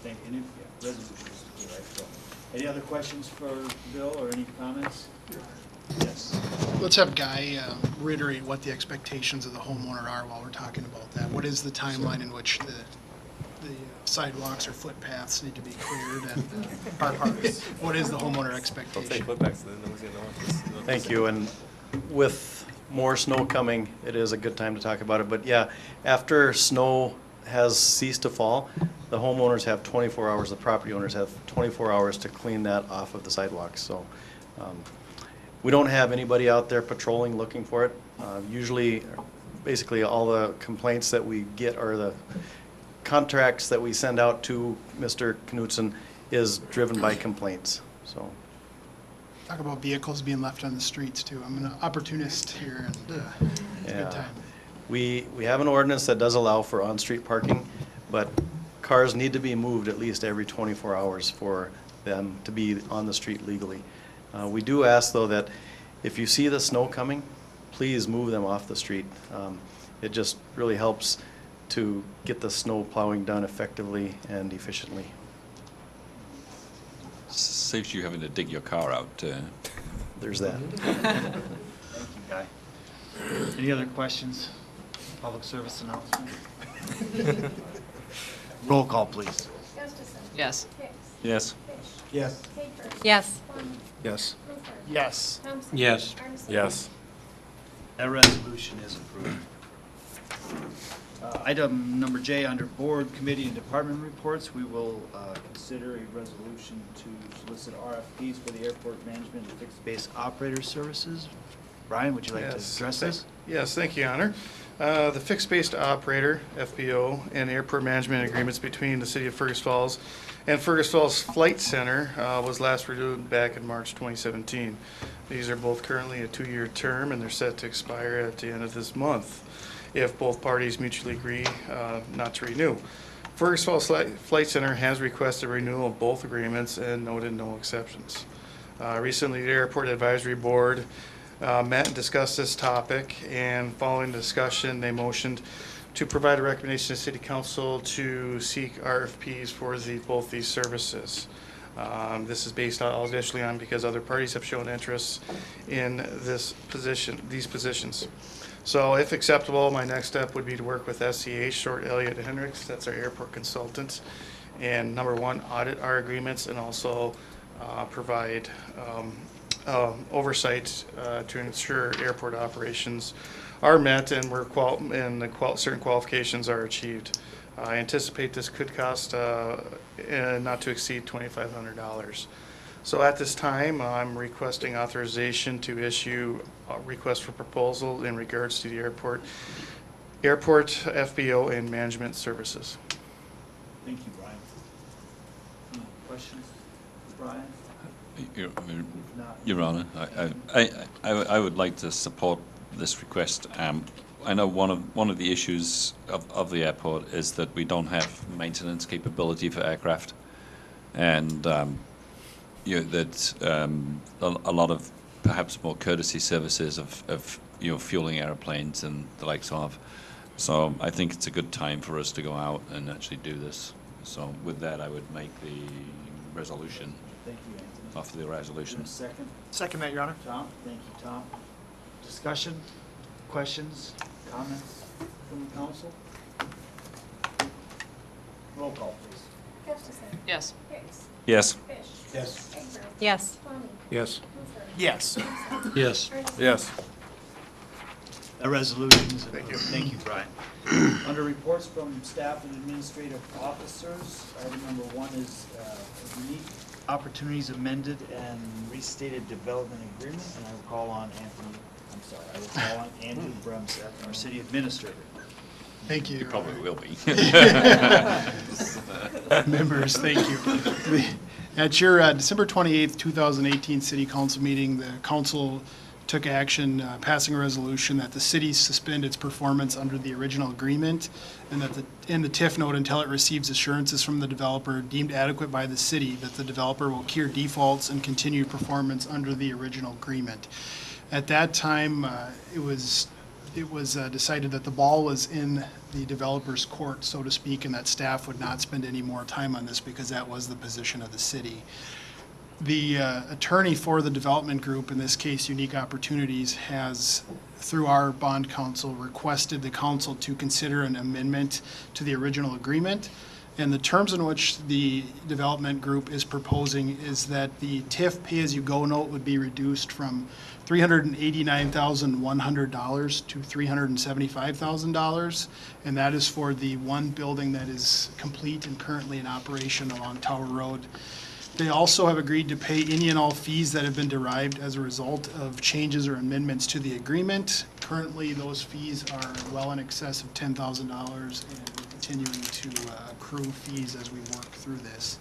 Thank you. Yeah, resolution is good, right? So, any other questions for Bill or any comments? Yes. Let's have Guy reiterate what the expectations of the homeowner are while we're talking about that. What is the timeline in which the sidewalks or footpaths need to be cleared and what is the homeowner expectation? Don't say footbacks, then no one's gonna know what this. Thank you, and with more snow coming, it is a good time to talk about it. But yeah, after snow has ceased to fall, the homeowners have 24 hours, the property owners have 24 hours to clean that off of the sidewalks. So we don't have anybody out there patrolling looking for it. Usually, basically all the complaints that we get are the contracts that we send out to Mr. Knutson is driven by complaints, so. Talk about vehicles being left on the streets too. I'm an opportunist here, and it's a good time. We have an ordinance that does allow for on-street parking, but cars need to be moved at least every 24 hours for them to be on the street legally. We do ask, though, that if you see the snow coming, please move them off the street. It just really helps to get the snow plowing done effectively and efficiently. Saves you having to dig your car out. There's that. Thank you, Guy. Any other questions? Public service announcement? Roll call, please. Yes. Yes. Yes. Yes. Yes. Yes. Yes. Yes. That resolution is approved. Item number J, under board, committee, and department reports, we will consider a resolution to solicit RFPs for the airport management and fixed base operator services. Brian, would you like to address this? Yes, thank you, Your Honor. The fixed-based operator, FBO, and airport management agreements between the City of Fergus Falls and Fergus Falls Flight Center was last renewed back in March 2017. These are both currently a 2-year term, and they're set to expire at the end of this month if both parties mutually agree not to renew. Fergus Falls Flight Center has requested renewal of both agreements and noted no exceptions. Recently, the Airport Advisory Board met and discussed this topic, and following discussion, they motioned to provide a recommendation to City Council to seek RFPs for both these services. This is based additionally on because other parties have shown interest in these positions. So if acceptable, my next step would be to work with SCH, short Elliott Hendricks, that's our airport consultant, and number one, audit our agreements and also provide oversight to ensure airport operations are met and certain qualifications are achieved. I anticipate this could cost not to exceed $2,500. So at this time, I'm requesting authorization to issue a request for proposal in regards to the airport FBO and management services. Thank you, Brian. Any questions, Brian? Your Honor, I would like to support this request. I know one of the issues of the airport is that we don't have maintenance capability for aircraft, and that a lot of perhaps more courtesy services of fueling airplanes and the likes of. So I think it's a good time for us to go out and actually do this. So with that, I would make the resolution. Thank you, Anthony. Offer the resolution. Second? Second that, Your Honor. Tom, thank you, Tom. Discussion, questions, comments from the council? Roll call, please. Yes. Yes. Yes. Yes. Yes. Yes. Yes. Yes. That resolution is approved. Thank you, Brian. Under reports from staff and administrative officers, item number one is unique opportunities amended and restated development agreement, and I will call on Andrew Brumseth, our city administrator. Thank you. You probably will be. Members, thank you. At your December 28th, 2018 City Council meeting, the council took action passing a resolution that the city suspend its performance under the original agreement, and that the TIF note until it receives assurances from the developer deemed adequate by the city that the developer will cure defaults and continue performance under the original agreement. At that time, it was decided that the ball was in the developer's court, so to speak, and that staff would not spend any more time on this because that was the position of the city. The attorney for the development group, in this case Unique Opportunities, has, through our bond counsel, requested the council to consider an amendment to the original agreement. And the terms in which the development group is proposing is that the TIF pay-as-you-go note would be reduced from $389,100 to $375,000, and that is for the one building that is complete and currently in operation along Tower Road. They also have agreed to pay any and all fees that have been derived as a result of changes or amendments to the agreement. Currently, those fees are well in excess of $10,000, and we're continuing to accrue fees as we work through this.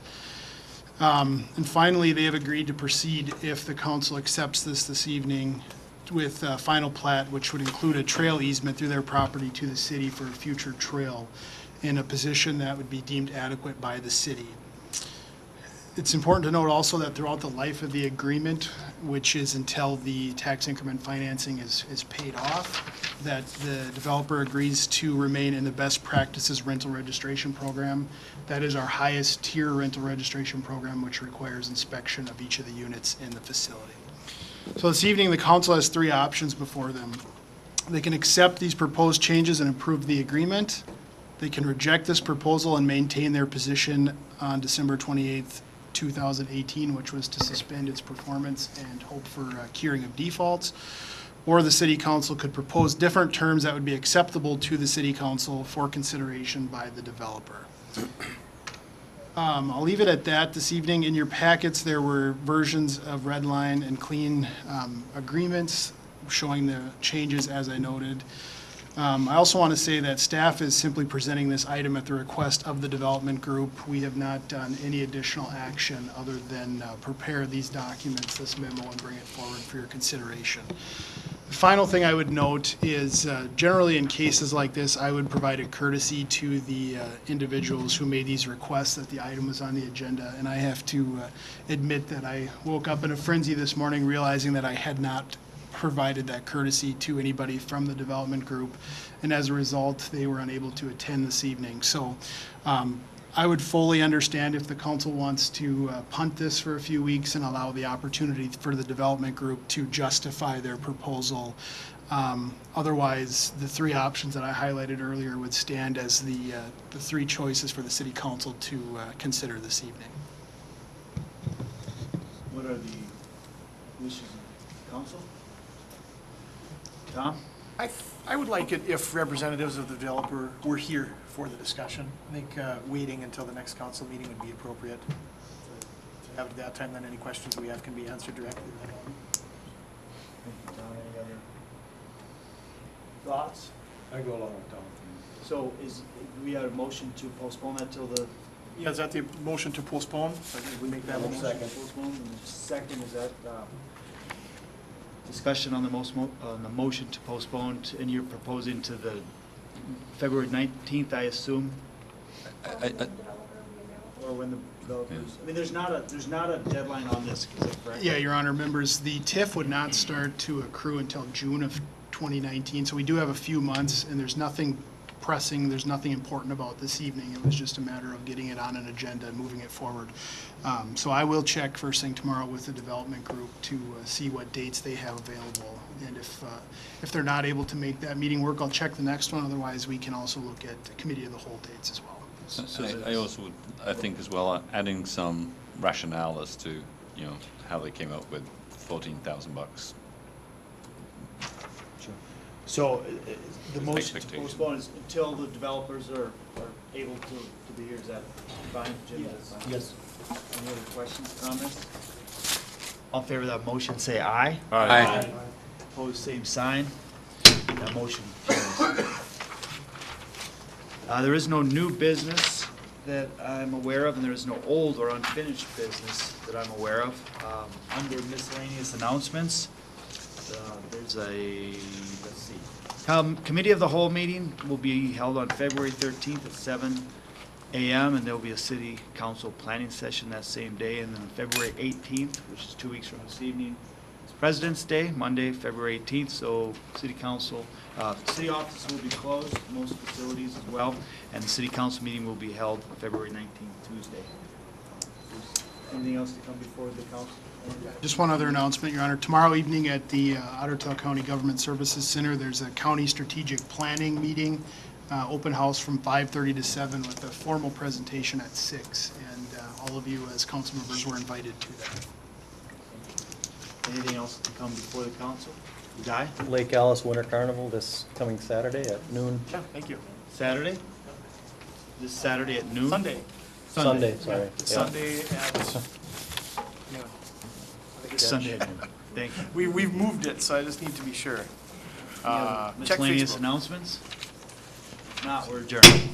And finally, they have agreed to proceed, if the council accepts this evening, with final plat, which would include a trail easement through their property to the city for a future trail in a position that would be deemed adequate by the city. It's important to note also that throughout the life of the agreement, which is until the tax increment financing is paid off, that the developer agrees to remain in the best practices rental registration program. That is our highest tier rental registration program, which requires inspection of each of the units in the facility. So this evening, the council has three options before them. They can accept these proposed changes and approve the agreement. They can reject this proposal and maintain their position on December 28th, 2018, which was to suspend its performance and hope for curing of defaults. Or the city council could propose different terms that would be acceptable to the city council for consideration by the developer. I'll leave it at that this evening. In your packets, there were versions of red line and clean agreements showing the changes as I noted. I also want to say that staff is simply presenting this item at the request of the development group. We have not done any additional action other than prepare these documents, this memo, and bring it forward for your consideration. The final thing I would note is generally in cases like this, I would provide a courtesy to the individuals who made these requests that the item was on the agenda. And I have to admit that I woke up in a frenzy this morning realizing that I had not provided that courtesy to anybody from the development group, and as a result, they were unable to attend this evening. So I would fully understand if the council wants to punt this for a few weeks and allow the opportunity for the development group to justify their proposal. Otherwise, the three options that I highlighted earlier would stand as the three choices for the city council to consider this evening. What are the wishes of the council? Tom? I would like it if representatives of the developer were here for the discussion. I think waiting until the next council meeting would be appropriate. To have it at that time, then any questions we have can be answered directly then. Tom, any other thoughts? I go along with Tom. So we have a motion to postpone that till the... Yeah, is that the motion to postpone? We make that motion. Second. Postpone, and the second is that discussion on the motion to postpone, and you're proposing to the February 19th, I assume? Or when the developers, I mean, there's not a deadline on this, is that correct? Yeah, Your Honor, members, the TIF would not start to accrue until June of 2019, so we do have a few months, and there's nothing pressing, there's nothing important about this evening. It was just a matter of getting it on an agenda and moving it forward. So I will check first thing tomorrow with the development group to see what dates they have available. And if they're not able to make that meeting work, I'll check the next one. Otherwise, we can also look at committee of the whole dates as well. I also would, I think as well, adding some rationale as to, you know, how they came up with $14,000. So the With motion to expectation. postpone is until the developers are able to be here, is that fine, Jim? Yes. Yes. Any other questions, comments? All in favor of that motion, say aye. Aye. Opposed, same sign. That motion carries. There is no new business that I'm aware of, and there is no old or unfinished business that I'm aware of. Under miscellaneous announcements, there's a, let's see, committee of the whole meeting will be held on February 13th at 7 a.m. and there'll be a city council planning session that same day. And then February 18th, which is 2 weeks from this evening, is President's Day, Monday, February 18th. So city council, city offices will be closed, most facilities as well, and the city council meeting will be held February 19th, Tuesday. Anything else to come before the council? Just one other announcement, Your Honor. Tomorrow evening at the Otter Tail County Government Services Center, there's a county strategic planning meeting open house from 5:30 to 7 with a formal presentation at 6. And all of you as council members were invited to that. Anything else to come before the council? Guy? Lake Alice Winter Carnival this coming Saturday at noon. Yeah, thank you. Saturday? This Saturday at noon? Sunday. Sunday, sorry. It's Yeah. Sunday at noon. I think it's Sunday at noon. Thank you. We've moved it, so I just need to be sure. Check Miscellaneous Facebook. announcements? Not, we're adjourned.